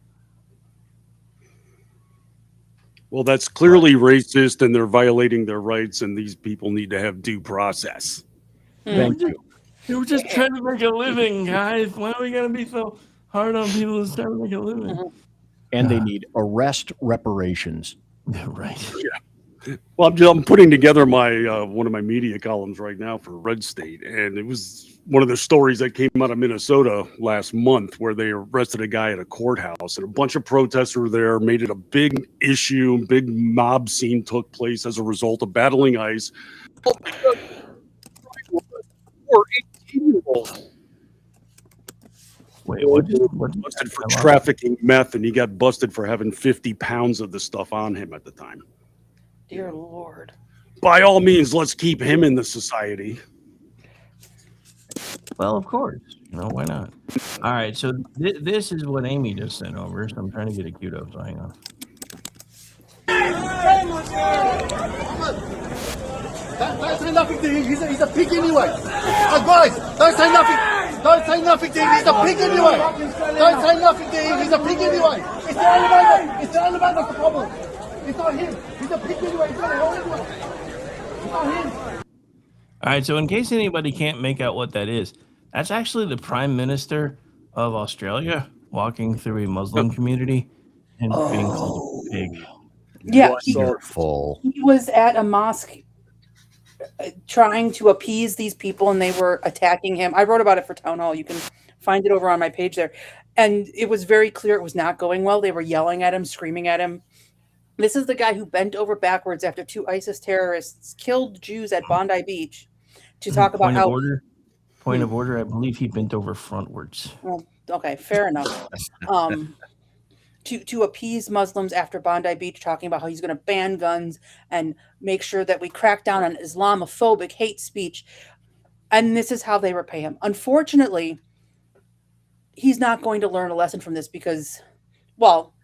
Well, that's clearly racist, and they're violating their rights, and these people need to have due process. Thank you. They were just trying to make a living, guys. Why are we gonna be so hard on people who's trying to make a living? And they need arrest reparations. Right. Well, I'm putting together my one of my media columns right now for Red State, and it was one of the stories that came out of Minnesota last month where they arrested a guy at a courthouse, and a bunch of protests were there, made it a big issue, big mob scene took place as a result of battling ICE. Or 18-year-old Wait, what? busted for trafficking meth, and he got busted for having 50 pounds of the stuff on him at the time. Dear Lord. By all means, let's keep him in the society. Well, of course. Why not? All right, so this is what Amy just sent over. So I'm trying to get it queued up. So hang on. Don't say nothing to him. He's a pig anyway. Guys, don't say nothing. Don't say nothing to him. He's a pig anyway. Don't say nothing to him. He's a pig anyway. It's the only man. It's the only man that's the problem. It's not him. He's a pig anyway. He's got a hell anyway. It's not him. All right, so in case anybody can't make out what that is, that's actually the Prime Minister of Australia walking through a Muslim community and being called a pig. Yeah, Wonderful. he was at a mosque trying to appease these people, and they were attacking him. I wrote about it for Town Hall. You can find it over on my page there. And it was very clear it was not going well. They were yelling at him, screaming at him. This is the guy who bent over backwards after 2 ISIS terrorists killed Jews at Bondi Beach to talk about how... Point of order, I believe he bent over frontwards. Well, okay, fair enough. To appease Muslims after Bondi Beach, talking about how he's going to ban guns and make sure that we crack down on Islamophobic hate speech. And this is how they repay him. Unfortunately, he's not going to learn a lesson from this because, well,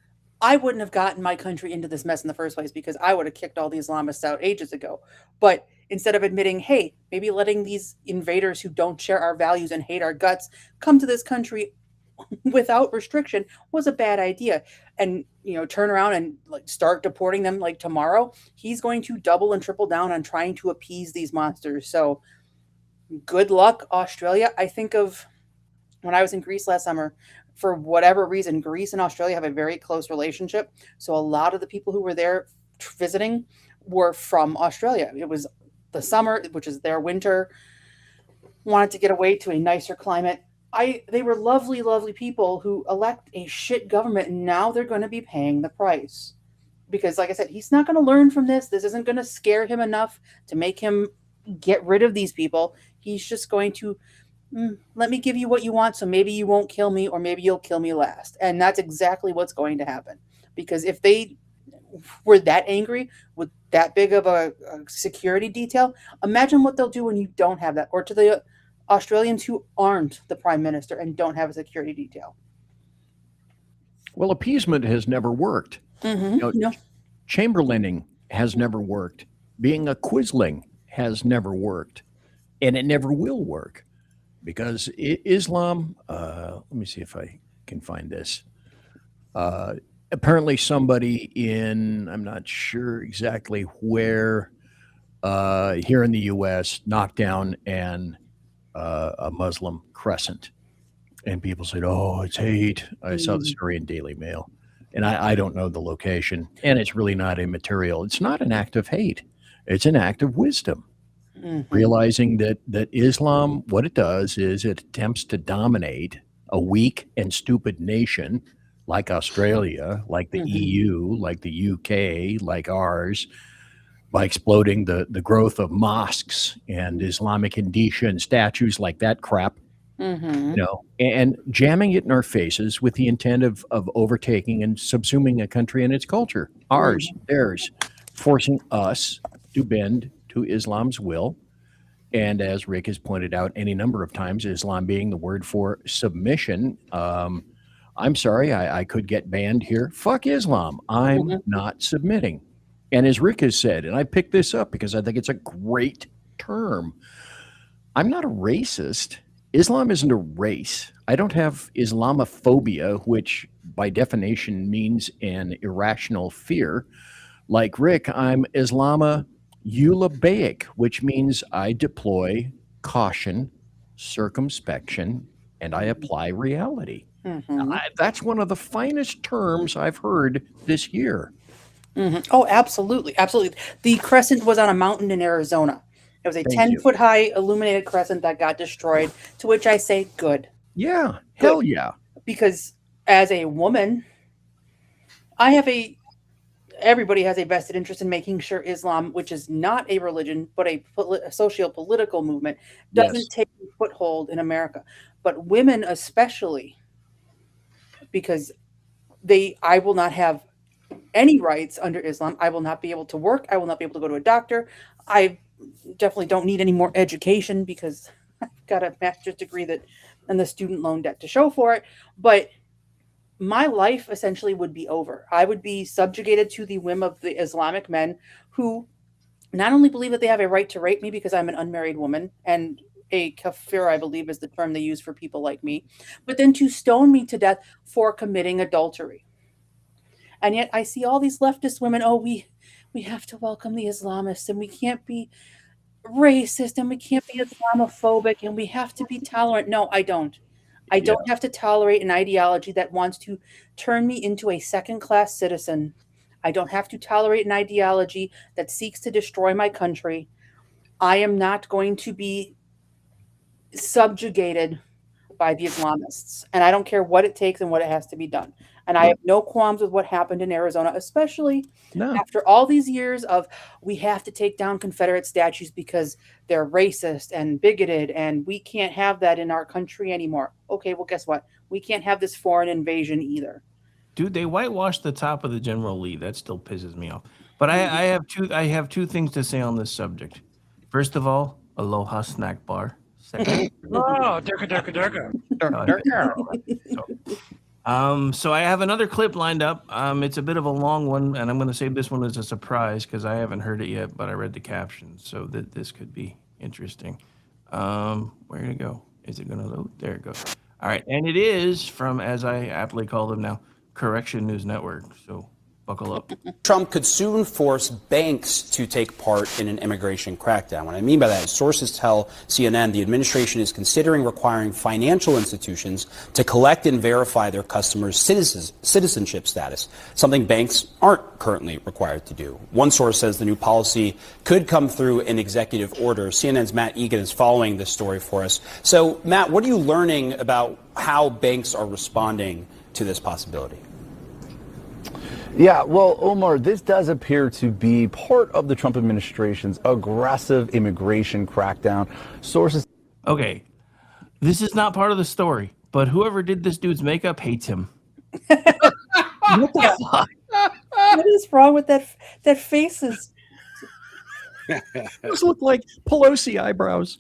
I wouldn't have gotten my country into this mess in the first place because I would have kicked all the Islamists out ages ago. But instead of admitting, hey, maybe letting these invaders who don't share our values and hate our guts come to this country without restriction was a bad idea, and turn around and start deporting them tomorrow, he's going to double and triple down on trying to appease these monsters. So good luck, Australia. I think of when I was in Greece last summer. For whatever reason, Greece and Australia have a very close relationship, so a lot of the people who were there visiting were from Australia. It was the summer, which is their winter, wanted to get away to a nicer climate. They were lovely, lovely people who elect a shit government, and now they're going to be paying the price. Because, like I said, he's not going to learn from this. This isn't going to scare him enough to make him get rid of these people. He's just going to, let me give you what you want, so maybe you won't kill me, or maybe you'll kill me last. And that's exactly what's going to happen. Because if they were that angry with that big of a security detail, imagine what they'll do when you don't have that, or to the Australians who aren't the prime minister and don't have a security detail. Well, appeasement has never worked. No. Chamberlaining has never worked. Being a quisling has never worked. And it never will work because Islam, let me see if I can find this. Apparently somebody in, I'm not sure exactly where, here in the U.S. knocked down a Muslim crescent, and people said, oh, it's hate. I saw the story in Daily Mail, and I don't know the location, and it's really not immaterial. It's not an act of hate. It's an act of wisdom. Realizing that Islam, what it does is it attempts to dominate a weak and stupid nation like Australia, like the EU, like the UK, like ours, by exploding the growth of mosques and Islamic indicia and statues like that crap, and jamming it in our faces with the intent of overtaking and subsuming a country and its culture, ours, theirs, forcing us to bend to Islam's will. And as Rick has pointed out any number of times, Islam being the word for submission. I'm sorry, I could get banned here. Fuck Islam. I'm not submitting. And as Rick has said, and I picked this up because I think it's a great term, I'm not a racist. Islam isn't a race. I don't have Islamophobia, which by definition means an irrational fear. Like Rick, I'm Islamoeulabaic, which means I deploy caution circumspection, and I apply reality. Mm-hmm. That's one of the finest terms I've heard this year. Mm-hmm. Oh, absolutely. Absolutely. The crescent was on a mountain in Arizona. It was a Thank you. 10-foot high illuminated crescent that got destroyed, to which I say, good. Yeah, hell yeah. Because as a woman, everybody has a vested interest in making sure Islam, which is not a religion, but a socio-political movement, doesn't Yes. take a foothold in America. But women especially, because I will not have any rights under Islam. I will not be able to work. I will not be able to go to a doctor. I definitely don't need any more education because I've got a master's degree and the student loan debt to show for it. But my life essentially would be over. I would be subjugated to the whim of the Islamic men who not only believe that they have a right to rape me because I'm an unmarried woman, and a kafir, I believe, is the term they use for people like me, but then to stone me to death for committing adultery. And yet I see all these leftist women, we have to welcome the Islamists, and we can't be racist, and we can't be Islamophobic, and we have to be tolerant. No, I don't. I don't have to tolerate an ideology that wants to turn me into a second-class citizen. I don't have to tolerate an ideology that seeks to destroy my country. I am not going to be subjugated by the Islamists. And I don't care what it takes and what it has to be done. And I have no qualms with what happened in Arizona, especially after all these years of we have to take down Confederate statues because they're racist and bigoted and we can't have that in our country anymore. Okay, well, guess what? We can't have this foreign invasion either. Dude, they whitewashed the top of the General Lee. That still pisses me off. But I have two things to say on this subject. First of all, Aloha Snack Bar. Second, Durka. So I have another clip lined up. It's a bit of a long one, and I'm going to save this one as a surprise because I haven't heard it yet, but I read the captions, so this could be interesting. Where did it go? Is it going to load? There it goes. All right, and it is from, as I aptly call them now, Correction News Network. So buckle up. Trump could soon force banks to take part in an immigration crackdown. What I mean by that is sources tell CNN the administration is considering requiring financial institutions to collect and verify their customers' citizenship status, something banks aren't currently required to do. One source says the new policy could come through an executive order. CNN's Matt Egan is following this story for us. So, Matt, what are you learning about how banks are responding to this possibility? Yeah, well, Omar, this does appear to be part of the Trump administration's aggressive immigration crackdown. Sources. Okay, this is not part of the story, but whoever did this dude's makeup hates him. What the fuck? What is wrong with that faces? Those look like Pelosi eyebrows.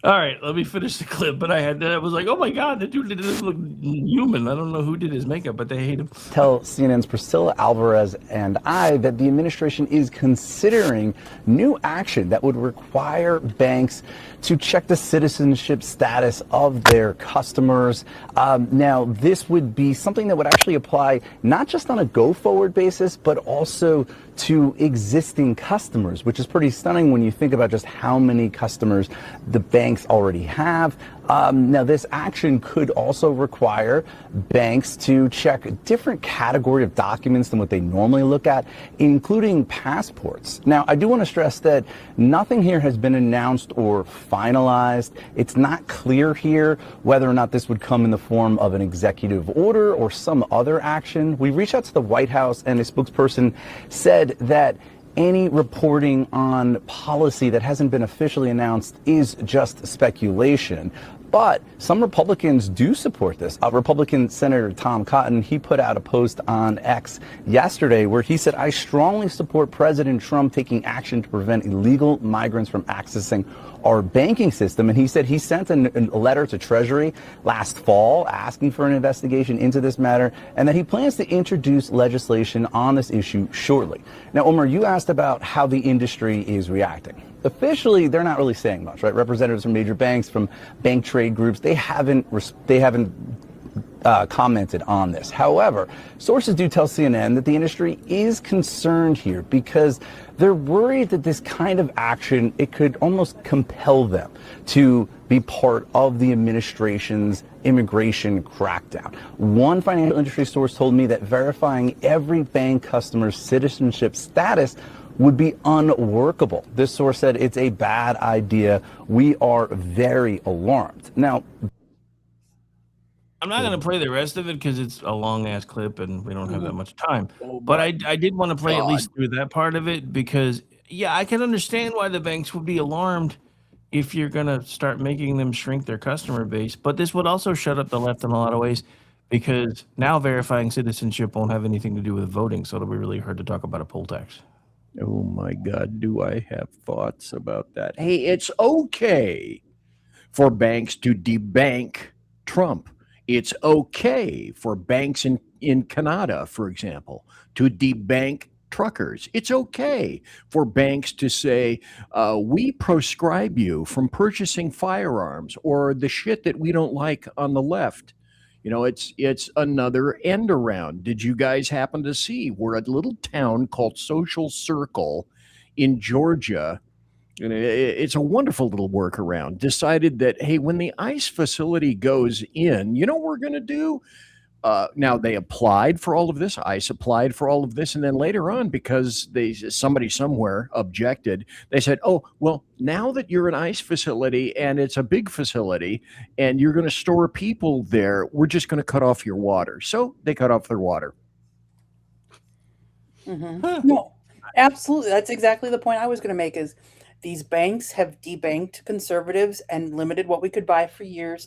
All right, let me finish the clip. But I was like, oh my God, that dude doesn't look human. I don't know who did his makeup, but they hate him. Tell CNN's Priscilla Alvarez and I that the administration is considering new action that would require banks to check the citizenship status of their customers. Now, this would be something that would actually apply not just on a go-forward basis, but also to existing customers, which is pretty stunning when you think about just how many customers the banks already have. Now, this action could also require banks to check a different category of documents than what they normally look at, including passports. Now, I do want to stress that nothing here has been announced or finalized. It's not clear here whether or not this would come in the form of an executive order or some other action. We reached out to the White House, and a spokesperson said that any reporting on policy that hasn't been officially announced is just speculation. But some Republicans do support this. Republican Senator Tom Cotton, he put out a post on X yesterday where he said, I strongly support President Trump taking action to prevent illegal migrants from accessing our banking system. And he said he sent a letter to Treasury last fall asking for an investigation into this matter, and that he plans to introduce legislation on this issue shortly. Now, Omar, you asked about how the industry is reacting. Officially, they're not really saying much, right? Representatives from major banks, from bank trade groups, they haven't commented on this. However, sources do tell CNN that the industry is concerned here because they're worried that this kind of action, it could almost compel them to be part of the administration's immigration crackdown. One financial industry source told me that verifying every bank customer's citizenship status would be unworkable. This source said it's a bad idea. We are very alarmed. Now, I'm not going to play the rest of it because it's a long ass clip and we don't have that much time. But I did want to play at least through that part of it because, yeah, I can understand why the banks would be alarmed if you're going to start making them shrink their customer base. But this would also shut up the left in a lot of ways because now verifying citizenship won't have anything to do with voting. So it'll be really hard to talk about a poll tax. Oh my God, do I have thoughts about that? Hey, it's okay for banks to debank Trump. It's okay for banks in Canada, for example, to debank truckers. It's okay for banks to say, we proscribe you from purchasing firearms or the shit that we don't like on the left. You know, it's another end around. Did you guys happen to see where a little town called Social Circle in Georgia, and it's a wonderful little workaround, decided that, hey, when the ICE facility goes in, you know what we're going to do? Now, they applied for all of this. ICE applied for all of this. And then later on, because somebody somewhere objected, they said, oh, well, now that you're an ICE facility and it's a big facility and you're going to store people there, we're just going to cut off your water. So they cut off their water. No, absolutely. That's exactly the point I was going to make is these banks have debanked conservatives and limited what we could buy for years.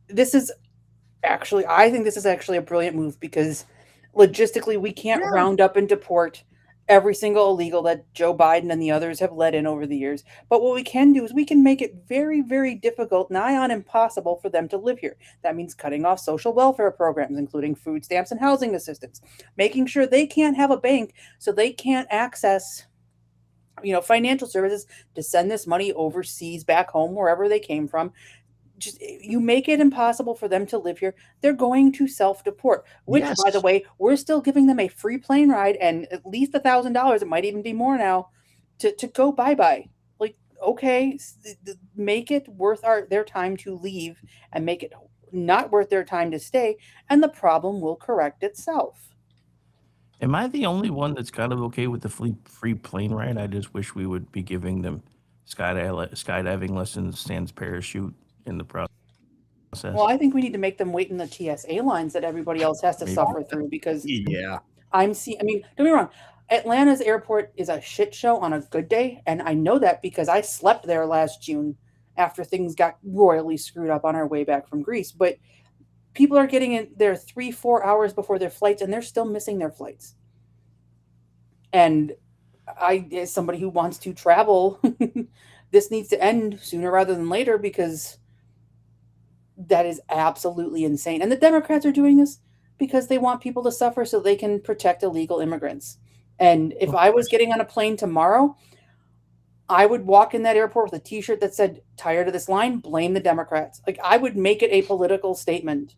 I think this is actually a brilliant move because logistically we can't round up and deport every single illegal that Joe Biden and the others have let in over the years. But what we can do is we can make it very, very difficult, nigh on impossible for them to live here. That means cutting off social welfare programs, including food stamps and housing assistance, making sure they can't have a bank so they can't access financial services to send this money overseas back home, wherever they came from. Just you make it impossible for them to live here. They're going to self-deport, which, by the way, we're still giving them a free plane ride and at least $1,000. It might even be more now to go bye-bye. Like, okay, make it worth their time to leave and make it not worth their time to stay, and the problem will correct itself. Am I the only one that's kind of okay with the free plane ride? I just wish we would be giving them skydiving lessons, sans parachute in the process. Well, I think we need to make them wait in the TSA lines that everybody else has to suffer through because don't get me wrong. Atlanta's airport is a shit show on a good day. And I know that because I slept there last June after things got royally screwed up on our way back from Greece. But people are getting in there 3-4 hours before their flights and they're still missing their flights. And as somebody who wants to travel, this needs to end sooner rather than later because that is absolutely insane. And the Democrats are doing this because they want people to suffer so they can protect illegal immigrants. And if I was getting on a plane tomorrow, I would walk in that airport with a t-shirt that said, tired of this line, blame the Democrats. Like, I would make it a political statement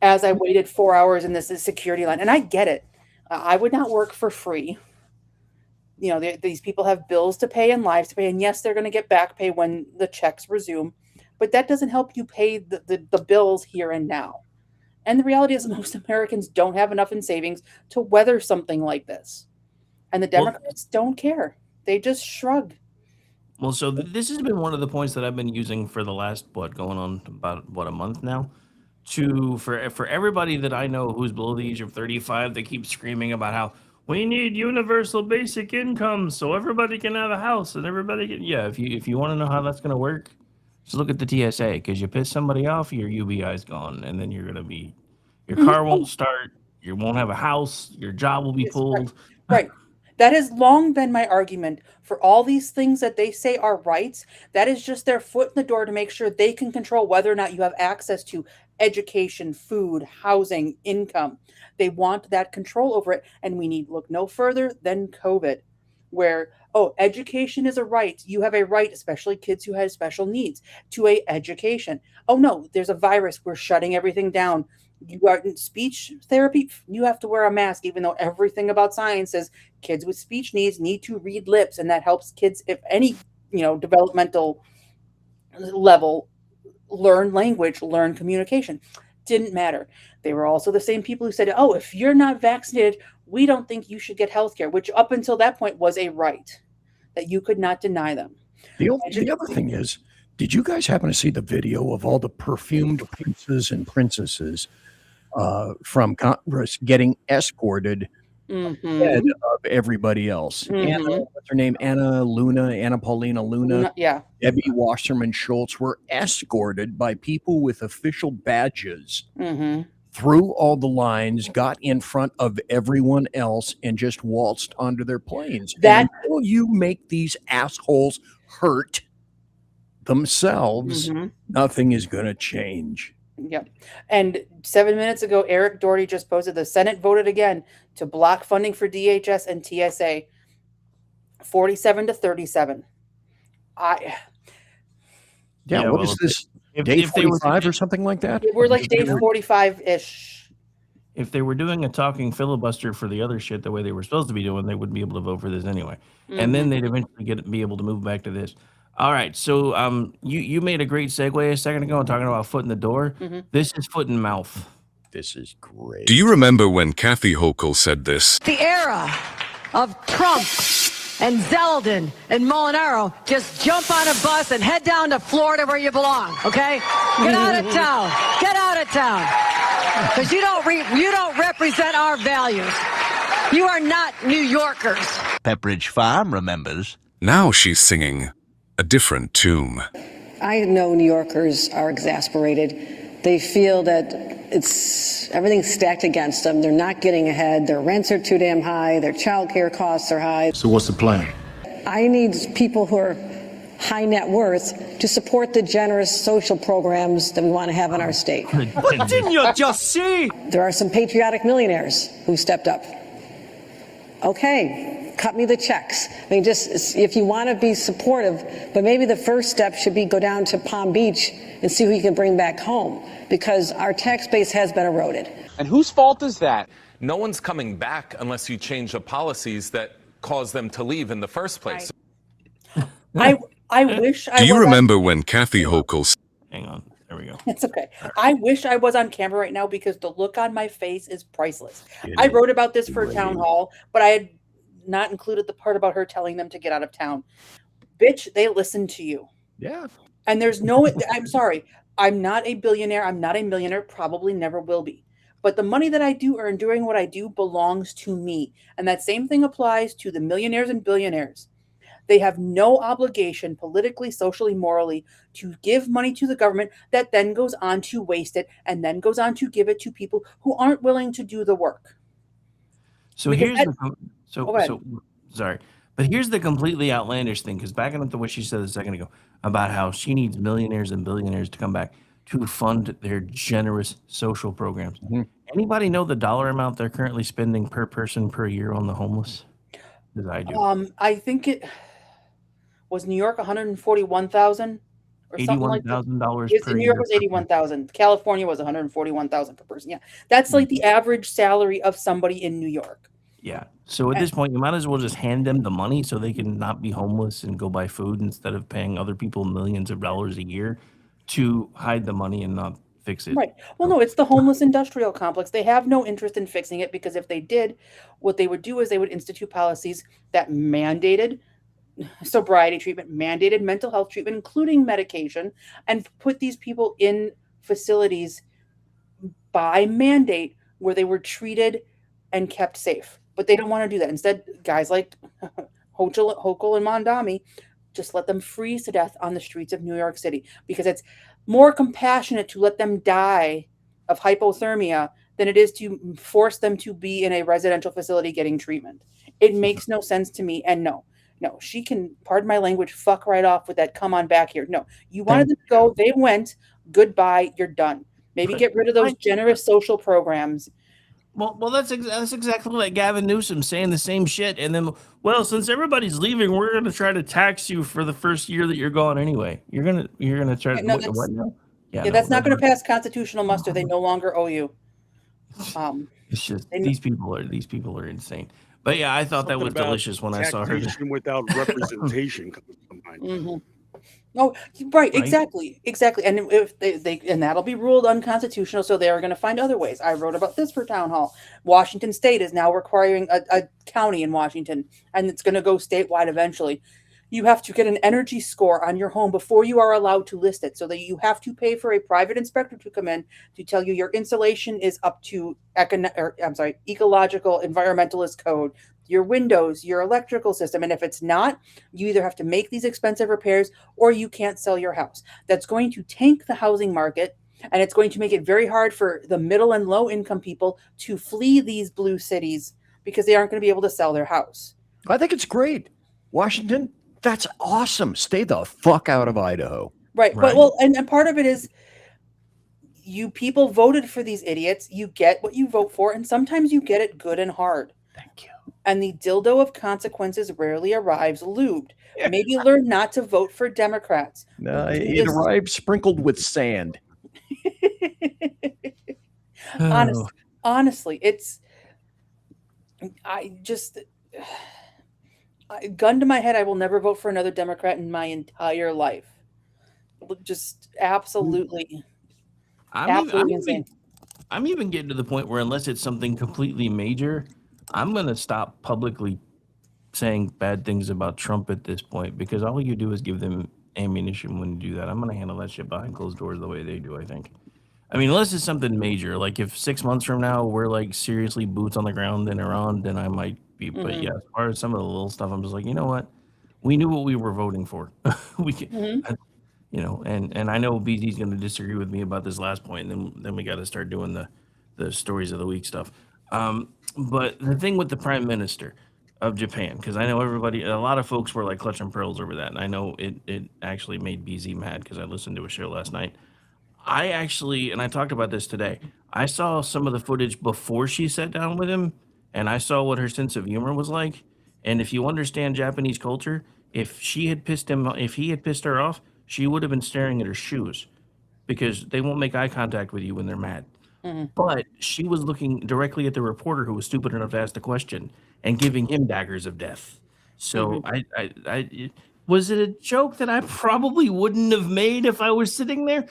as I waited 4 hours in this security line. And I get it. I would not work for free. These people have bills to pay and lives to pay. And yes, they're going to get back pay when the checks resume. But that doesn't help you pay the bills here and now. And the reality is most Americans don't have enough in savings to weather something like this. And the Democrats don't care. They just shrug. Well, so this has been one of the points that I've been using for the last, going on about, a month now, for everybody that I know who's below the age of 35, they keep screaming about how we need universal basic income so everybody can have a house and everybody can, if you want to know how that's going to work, just look at the TSA, because you piss somebody off, your UBI's gone, and then your car won't start, you won't have a house, your job will be pulled. Right. That has long been my argument for all these things that they say are rights. That is just their foot in the door to make sure they can control whether or not you have access to education, food, housing, income. They want that control over it. And we need look no further than COVID. where, oh, education is a right. You have a right, especially kids who have special needs, to a education. Oh no, there's a virus. We're shutting everything down. You are in speech therapy. You have to wear a mask, even though everything about science says kids with speech needs need to read lips, and that helps kids, if any, developmental level, learn language, learn communication. Didn't matter. They were also the same people who said, oh, if you're not vaccinated, we don't think you should get health care, which up until that point was a right that you could not deny them. The other thing is, did you guys happen to see the video of all the perfumed princes and princesses from Congress getting escorted ahead of everybody else? Anna, what's her name? Anna Paulina Luna. Yeah. Debbie Wasserman Schultz were escorted by people with official badges through all the lines, got in front of everyone else, and just waltzed onto their planes. And until you make these assholes hurt themselves, nothing is going to change. Yep. And 7 minutes ago, Eric Doherty just posted the Senate voted again to block funding for DHS and TSA, 47 to 37. What is this? Day 45 or something like that? We're like day 45-ish. If they were doing a talking filibuster for the other shit the way they were supposed to be doing, they wouldn't be able to vote for this anyway. And then they'd eventually be able to move back to this. All right, so you made a great segue a second ago talking about foot in the door. This is foot in mouth. This is great. Do you remember when Kathy Hochul said this? The era of Trump and Zeldin and Molinaro, just jump on a bus and head down to Florida where you belong, okay? Get out of town. Get out of town. Because you don't represent our values. You are not New Yorkers. Pepperidge Farm remembers. Now she's singing a different tune. I know New Yorkers are exasperated. They feel that everything's stacked against them. They're not getting ahead. Their rents are too damn high. Their child care costs are high. So what's the plan? I need people who are high net worth to support the generous social programs that we want to have in our state. What didn't you just see? There are some patriotic millionaires who stepped up. Okay, cut me the checks. I mean, just if you want to be supportive, but maybe the first step should be go down to Palm Beach and see who you can bring back home, because our tax base has been eroded. And whose fault is that? No one's coming back unless you change the policies that cause them to leave in the first place. I wish I Do you was remember when Kathy Hochul... Hang on. There we go. It's okay. I wish I was on camera right now because the look on my face is priceless. I wrote about this for Town Hall, but I had not included the part about her telling them to get out of town. Bitch, they listen to you. Yeah. And there's no, I'm sorry, I'm not a billionaire. I'm not a millionaire, probably never will be. But the money that I do earn doing what I do belongs to me. And that same thing applies to the millionaires and billionaires. They have no obligation politically, socially, morally to give money to the government that then goes on to waste it and then goes on to give it to people who aren't willing to do the work. So Because sorry, but here's the completely outlandish thing, because backing up to what she said a second ago about how she needs millionaires and billionaires to come back to fund their generous social programs. Anybody know the dollar amount they're currently spending per person per year on the homeless? As I do. I think it was New York 141,000 or something like that. $81,000 per New York year. was 81,000. California was 141,000 per person. Yeah, that's like the average salary of somebody in New York. Yeah. So at this point, you might as well just hand them the money so they can not be homeless and go buy food instead of paying other people millions of dollars a year to hide the money and not fix it. Right. Well, no, it's the homeless industrial complex. They have no interest in fixing it because if they did, what they would do is they would institute policies that mandated sobriety treatment, mandated mental health treatment, including medication, and put these people in facilities by mandate where they were treated and kept safe. But they don't want to do that. Instead, guys like Hochul and Mondami just let them freeze to death on the streets of New York City because it's more compassionate to let them die of hypothermia than it is to force them to be in a residential facility getting treatment. It makes no sense to me. And no, she can, pardon my language, fuck right off with that come on back here. No, you wanted them to go, they went, goodbye, you're done. Maybe get rid of those generous social programs. Well, that's exactly like Gavin Newsom saying the same shit, and then, well, since everybody's leaving, we're going to try to tax you for the first year that you're gone anyway. You're gonna try to what now? Yeah, that's not going to pass constitutional muster. They no longer owe you. It's just these people are insane. But yeah, I thought that was delicious when I saw her. Taxation without representation comes to mind. Mm-hmm. Oh, right, exactly. And if they and that'll be ruled unconstitutional, so they are going to find other ways. I wrote about this for Town Hall. Washington State is now requiring a county in Washington, and it's going to go statewide eventually. You have to get an energy score on your home before you are allowed to list it, so that you have to pay for a private inspector to come in to tell you your insulation is up to ecological environmentalist code, your windows, your electrical system. And if it's not, you either have to make these expensive repairs or you can't sell your house. That's going to tank the housing market, and it's going to make it very hard for the middle and low income people to flee these blue cities because they aren't going to be able to sell their house. I think it's great. Washington, that's awesome. Stay the fuck out of Idaho. Right. But and part of it is you people voted for these idiots. You get what you vote for, and sometimes you get it good and hard. Thank you. And the dildo of consequences rarely arrives lubed. Maybe learn not to vote for Democrats. No, it arrives sprinkled with sand. Honestly, gun to my head, I will never vote for another Democrat in my entire life. Just absolutely insane. I'm even getting to the point where unless it's something completely major, I'm going to stop publicly saying bad things about Trump at this point, because all you do is give them ammunition when you do that. I'm going to handle that shit behind closed doors the way they do, I think. I mean, unless it's something major, like if 6 months from now we're like seriously boots on the ground in Iran, then I might be. Mm-hmm. But yeah, as far as some of the little stuff, I'm just like, you know what? We knew what we were voting for. We can, and I know BZ's going to disagree with me about this last point, and then we got to start doing the stories of the week stuff. But the thing with the prime minister of Japan, because I know a lot of folks were like clutching pearls over that, and I know it actually made BZ mad because I listened to a show last night. I actually, and I talked about this today, I saw some of the footage before she sat down with him, and I saw what her sense of humor was like. And if you understand Japanese culture, if he had pissed her off, she would have been staring at her shoes, because they won't make eye contact with you when they're mad. Mm-hmm. But she was looking directly at the reporter who was stupid enough to ask the question and giving him daggers of death. So I was it a joke that I probably wouldn't have made if I was sitting there?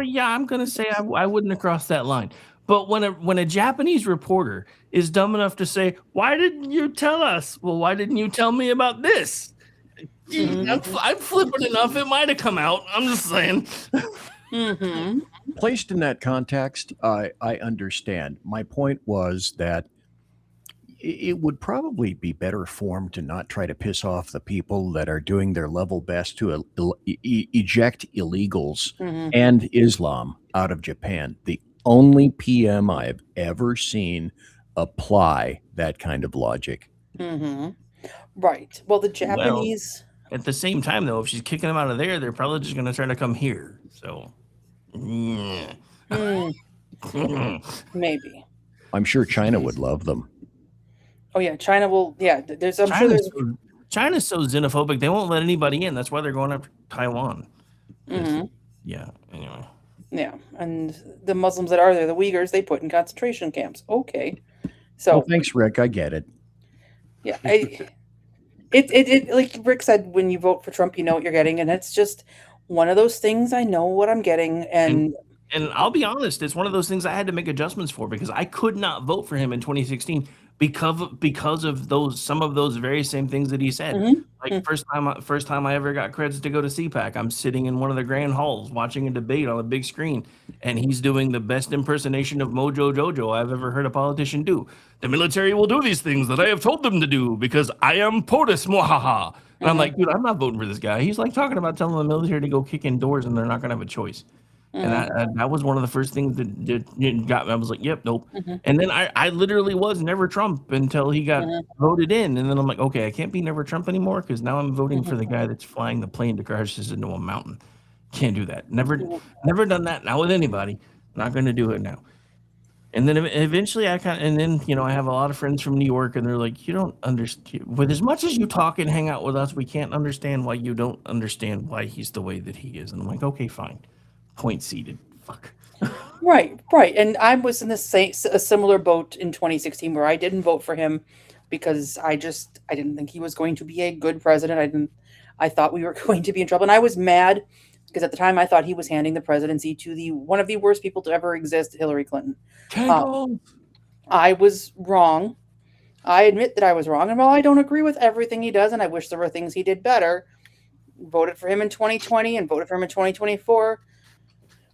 Yeah, I'm going to say I wouldn't have crossed that line. But when a Japanese reporter is dumb enough to say, "Why didn't you tell us?" Well, why didn't you tell me about this? Mm-hmm. I'm flippant enough. It might have come out. I'm just saying. Mm-hmm. Placed in that context, I understand. My point was that it would probably be better form to not try to piss off the people that are doing their level best to eject illegals and Islam out of Japan. The only PM I've ever seen apply that kind of logic. Mm-hmm. Right. Well, the Japanese... At the same time, though, if she's kicking them out of there, they're probably just going to try to come here. So... Maybe. I'm sure China would love them. Oh yeah, China will. Yeah, China's so xenophobic they won't let anybody in. That's why they're going after Taiwan. Mm-hmm. Yeah. Anyway. Yeah, and the Muslims that are there, the Uyghurs, they put in concentration camps. Okay, so thanks, Rick. I get it. Yeah, it like Rick said, when you vote for Trump, you know what you're getting, and it's just one of those things. I know what I'm getting, and I'll be honest, it's one of those things I had to make adjustments for, because I could not vote for him in 2016 because of some of those very same things that he said. Mm-hmm. Like first time I ever got credits to go to CPAC, I'm sitting in one of the grand halls watching a debate on a big screen, and he's doing the best impersonation of Mojo Jojo I've ever heard a politician do. The military will do these things that I have told them to do because I am POTUS, mwahaha. And I'm like, dude, I'm not voting for this guy. He's like talking about telling the military to go kick in doors and they're not going to have a choice. And that was one of the first things that got me. I was like, yep, nope. And then I literally was never Trump until he got voted in. And then I'm like, okay, I can't be never Trump anymore because now I'm voting for the guy that's flying the plane to crash us into a mountain. Can't do that. Never done that. Not with anybody. Not going to do it now. And then eventually I have a lot of friends from New York, and they're like, you don't understand. With as much as you talk and hang out with us, we can't understand why you don't understand why he's the way that he is. And I'm like, okay, fine. Point seated. Fuck. Right. And I was in a similar boat in 2016 where I didn't vote for him because I didn't think he was going to be a good president. I thought we were going to be in trouble. And I was mad because at the time I thought he was handing the presidency to one of the worst people to ever exist, Hillary Clinton. I was wrong. I admit that I was wrong. And while I don't agree with everything he does, and I wish there were things he did better, voted for him in 2020 and voted for him in 2024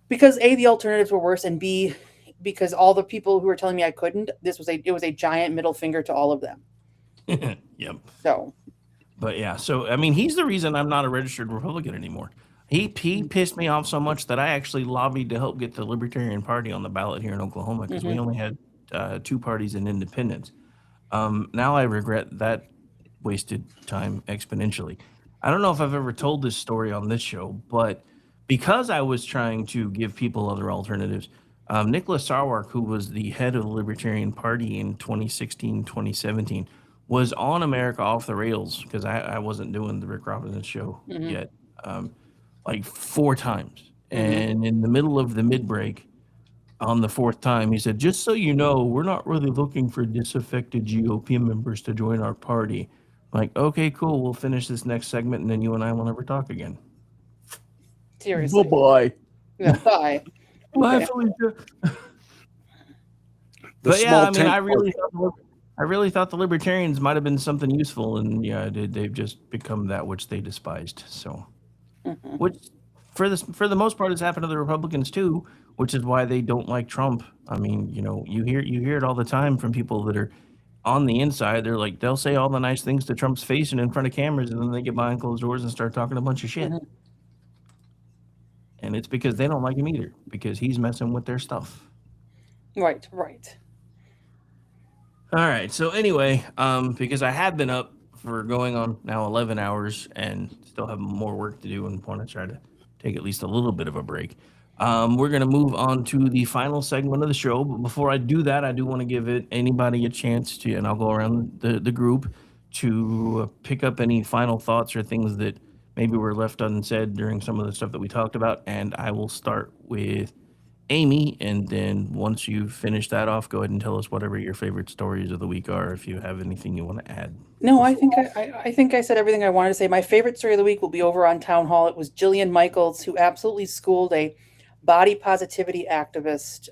because A, the alternatives were worse, and B, because all the people who were telling me I couldn't, it was a giant middle finger to all of them. Yep. So. But yeah, so I mean, he's the reason I'm not a registered Republican anymore. He pissed me off so much that I actually lobbied to help get the Libertarian Party on the ballot here in Oklahoma because we only had 2 parties and independents. Now I regret that wasted time exponentially. I don't know if I've ever told this story on this show, but because I was trying to give people other alternatives, Nicholas Sarwark, who was the head of the Libertarian Party in 2016, 2017, was on America Off the Rails because I wasn't doing the Rick Robinson show yet. Like 4 times. And in the middle of the mid-break, on the 4th time, he said, just so you know, we're not really looking for disaffected GOP members to join our party. I'm like, okay, cool. We'll finish this next segment, and then you and I will never talk again. Seriously. Bye-bye. Yeah, bye. Bye, Felicia. But yeah, I mean, I really thought the Libertarians might have been something useful, and yeah, they've just become that which they despised. So... Which, for the most part, has happened to the Republicans too, which is why they don't like Trump. I mean, you hear it all the time from people that are on the inside. They're like, they'll say all the nice things to Trump's face and in front of cameras, and then they get behind closed doors and start talking a bunch of shit. And it's because they don't like him either, because he's messing with their stuff. Right. All right. So anyway, because I have been up for going on now 11 hours and still have more work to do and want to try to take at least a little bit of a break. We're going to move on to the final segment of the show. But before I do that, I do want to give anybody a chance to, and I'll go around the group to pick up any final thoughts or things that maybe were left unsaid during some of the stuff that we talked about. And I will start with Amy, and then once you finish that off, go ahead and tell us whatever your favorite stories of the week are, if you have anything you want to add. No, I think I said everything I wanted to say. My favorite story of the week will be over on Town Hall. It was Jillian Michaels, who absolutely schooled a body positivity activist,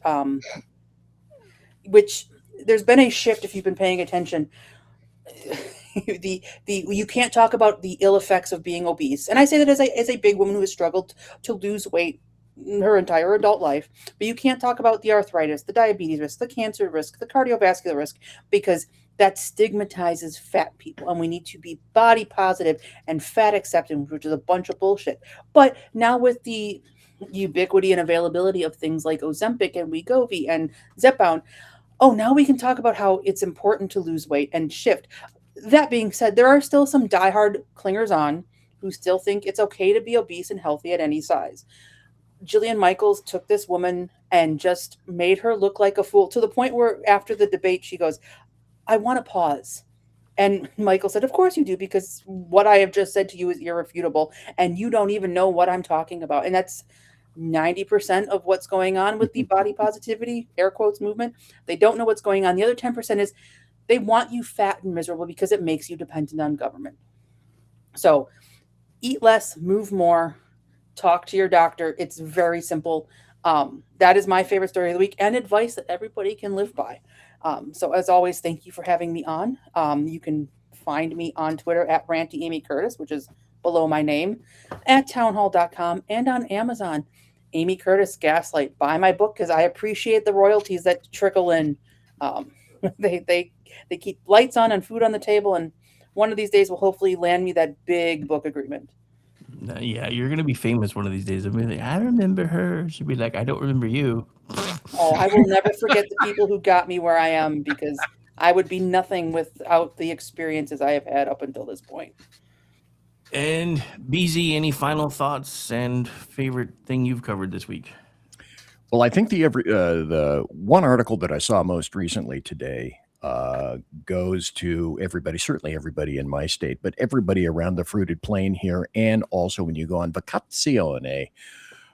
which there's been a shift if you've been paying attention. You can't talk about the ill effects of being obese, and I say that as a big woman who has struggled to lose weight her entire adult life, but you can't talk about the arthritis, the diabetes risk, the cancer risk, the cardiovascular risk, because that stigmatizes fat people, and we need to be body positive and fat acceptance, which is a bunch of bullshit. But now with the ubiquity and availability of things like Ozempic and Wegovy and Zepbound, now we can talk about how it's important to lose weight and shift. That being said, there are still some diehard clingers on who still think it's okay to be obese and healthy at any size. Jillian Michaels took this woman and just made her look like a fool, to the point where after the debate, she goes, I want to pause. And Michael said, of course you do, because what I have just said to you is irrefutable, and you don't even know what I'm talking about. And that's 90% of what's going on with the body positivity, air quotes, movement. They don't know what's going on. The other 10% is they want you fat and miserable because it makes you dependent on government. So eat less, move more, talk to your doctor. It's very simple. That is my favorite story of the week and advice that everybody can live by. So as always, thank you for having me on. You can find me on Twitter at Ranty Amy Curtis, which is below my name, at townhall.com, and on Amazon. Amy Curtis Gaslight. Buy my book because I appreciate the royalties that trickle in. They keep lights on and food on the table, and one of these days will hopefully land me that big book agreement. Yeah, you're going to be famous one of these days. I'll be like, I remember her. She'll be like, I don't remember you. I will never forget the people who got me where I am, because I would be nothing without the experiences I have had up until this point. And BZ, any final thoughts and favorite thing you've covered this week? Well, I think the one article that I saw most recently today goes to everybody, certainly everybody in my state, but everybody around the fruited plain here, and also when you go on Vacazione,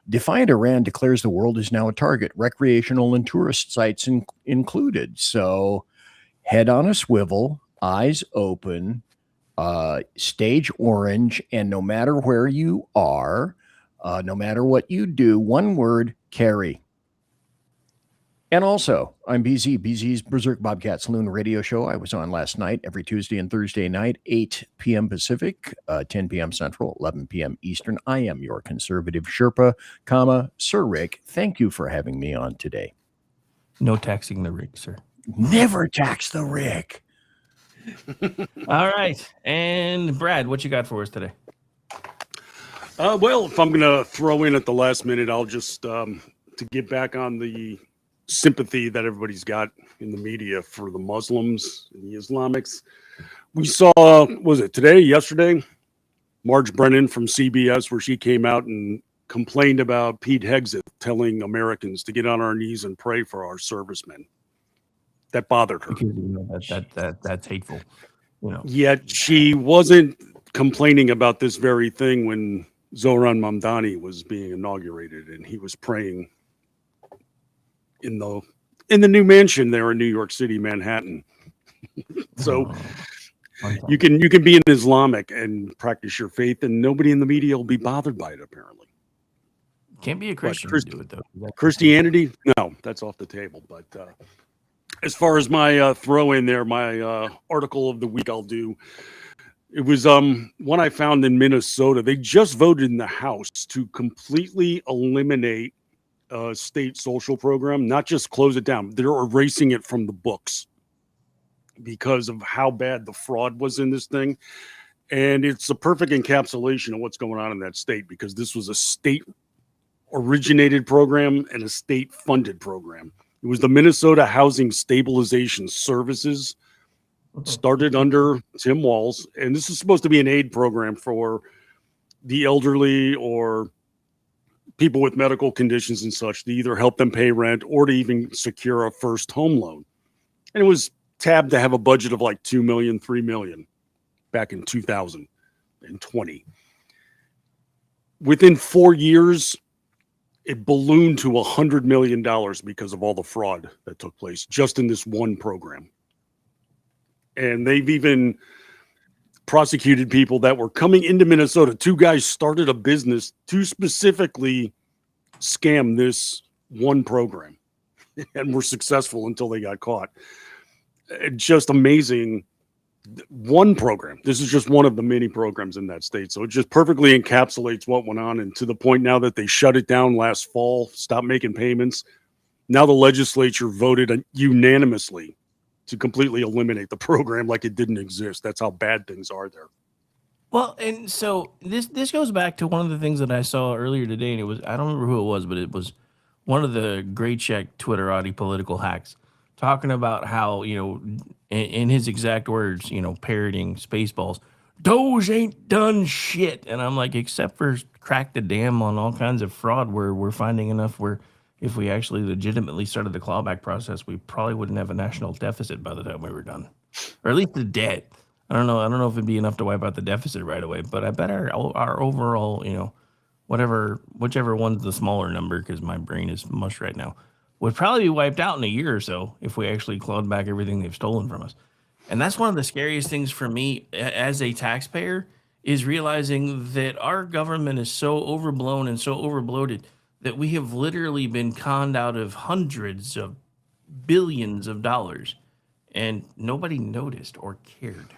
Defiant Iran declares the world is now a target, recreational and tourist sites included. So head on a swivel, eyes open, stage orange, and no matter where you are, no matter what you do, one word, carry. And also, I'm BZ, BZ's Berserk Bobcat Saloon radio show. I was on last night, every Tuesday and Thursday night, 8 p.m. Pacific, 10 p.m. Central, 11 p.m. Eastern. I am your conservative Sherpa, Sir Rick. Thank you for having me on today. No taxing the Rick, sir. Never tax the Rick. All right. And Brad, what you got for us today? Well, if I'm going to throw in at the last minute, I'll just, to get back on the sympathy that everybody's got in the media for the Muslims and the Islamics. We saw, was it today, yesterday, Marge Brennan from CBS, where she came out and complained about Pete Hegseth telling Americans to get on our knees and pray for our servicemen. That bothered her. Because, you know, that's hateful. You know. Yet she wasn't complaining about this very thing when Zohran Mamdani was being inaugurated and he was praying in the new mansion there in New York City, Manhattan. So you can be an Islamic and practice your faith, and nobody in the media will be bothered by it. Apparently, can't be a Christian to do it though. Christianity, no, that's off the table. But as far as my throw in there, my article of the week, I'll do. It was one I found in Minnesota. They just voted in the House to completely eliminate state social program, not just close it down. They're erasing it from the books because of how bad the fraud was in this thing. And it's a perfect encapsulation of what's going on in that state, because this was a state originated program and a state funded program. It was the Minnesota Housing Stabilization Services, started under Tim Walz. And this is supposed to be an aid program for the elderly or people with medical conditions and such, to either help them pay rent or to even secure a first home loan. And it was tabbed to have a budget of like 2 million, 3 million back in 2020. Within 4 years, it ballooned to $100 million because of all the fraud that took place just in this one program. And they've even prosecuted people that were coming into Minnesota. 2 guys started a business to specifically scam this one program and were successful until they got caught. It's just amazing. One program. This is just one of the many programs in that state. So it just perfectly encapsulates what went on, and to the point now that they shut it down last fall, stopped making payments. Now the legislature voted unanimously to completely eliminate the program like it didn't exist. That's how bad things are there. Well, and so this goes back to one of the things that I saw earlier today, and it was, I don't remember who it was, but it was one of the Great Check Twitterati political hacks talking about how, you know, in his exact words, you know, parroting Spaceballs, Doge ain't done shit. And I'm like, except for crack the dam on all kinds of fraud, where we're finding enough where if we actually legitimately started the clawback process, we probably wouldn't have a national deficit by the time we were done, or at least the debt. I don't know if it'd be enough to wipe out the deficit right away, but I bet our overall, you know, whichever one's the smaller number, because my brain is mush right now, would probably be wiped out in a year or so if we actually clawed back everything they've stolen from us. And that's one of the scariest things for me as a taxpayer, is realizing that our government is so overblown and so overbloated that we have literally been conned out of hundreds of billions of dollars, and nobody noticed or cared.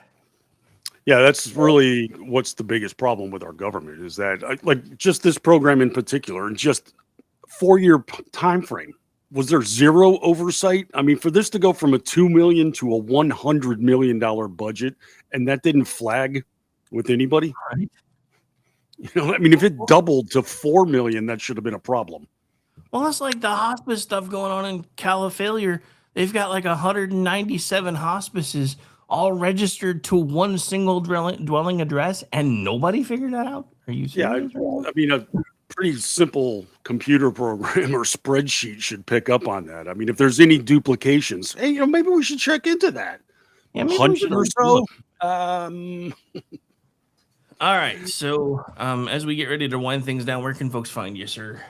Yeah, that's really what's the biggest problem with our government, is that, like, just this program in particular, in just 4-year time frame, was there zero oversight? I mean, for this to go from a $2 million to a $100 million budget, and that didn't flag with anybody. Right. You know, I mean, if it doubled to $4 million, that should have been a problem. Well, it's like the hospice stuff going on in Califailure. They've got like 197 hospices all registered to one single dwelling address, and nobody figured that out. Are you serious? Yeah, I mean, pretty simple computer program or spreadsheet should pick up on that. I mean, if there's any duplications, hey, maybe we should check into that. Yeah, maybe we 100 should or look. so. All right. So as we get ready to wind things down, where can folks find you, sir?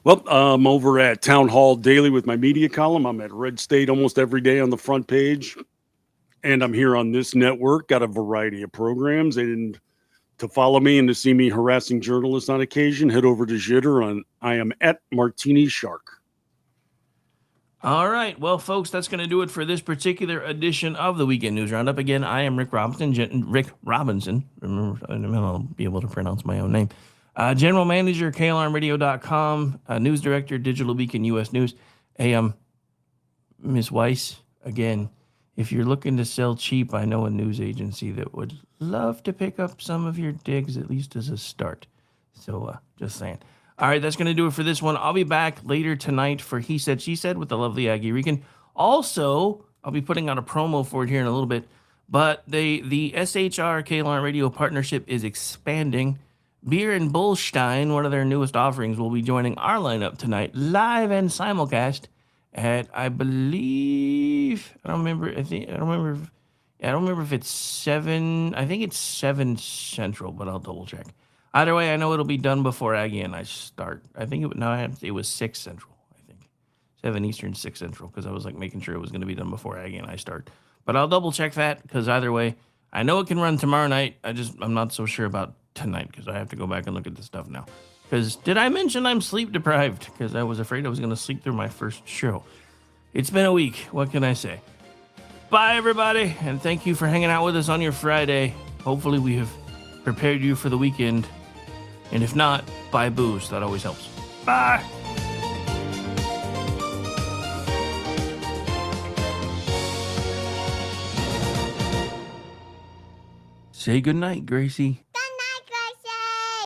Well, I'm over at Town Hall Daily with my media column. I'm at Red State almost every day on the front page. And I'm here on this network, got a variety of programs. And to follow me and to see me harassing journalists on occasion, head over to Jitter. I am at Martini Shark. All right. Well, folks, that's going to do it for this particular edition of the Weekend News Roundup. Again, I am Rick Robinson. Remember, I'll be able to pronounce my own name. General Manager, KLRMradio.com, News Director, Digital Beacon, U.S. News. Hey, Ms. Weiss, again, if you're looking to sell cheap, I know a news agency that would love to pick up some of your digs, at least as a start. So, just saying. All right, that's going to do it for this one. I'll be back later tonight for He Said, She Said with the lovely Aggie Regan. Also, I'll be putting out a promo for it here in a little bit, but the SHR KLR Radio partnership is expanding. Beer and Bullstein, one of their newest offerings, will be joining our lineup tonight, live and simulcast at, I believe, I don't remember if it's 7, I think it's 7 Central, but I'll double check. Either way, I know it'll be done before Aggie and I start. I think it was 6 Central, I think. 7 Eastern, 6 Central, because I was like making sure it was going to be done before Aggie and I start. But I'll double check that, because either way, I know it can run tomorrow night. I'm not so sure about tonight, because I have to go back and look at the stuff now. Because did I mention I'm sleep deprived? Because I was afraid I was going to sleep through my first show. It's been a week. What can I say? Bye, everybody, and thank you for hanging out with us on your Friday. Hopefully we have prepared you for the weekend. And if not, buy booze. That always helps. Bye. Say goodnight, Gracie.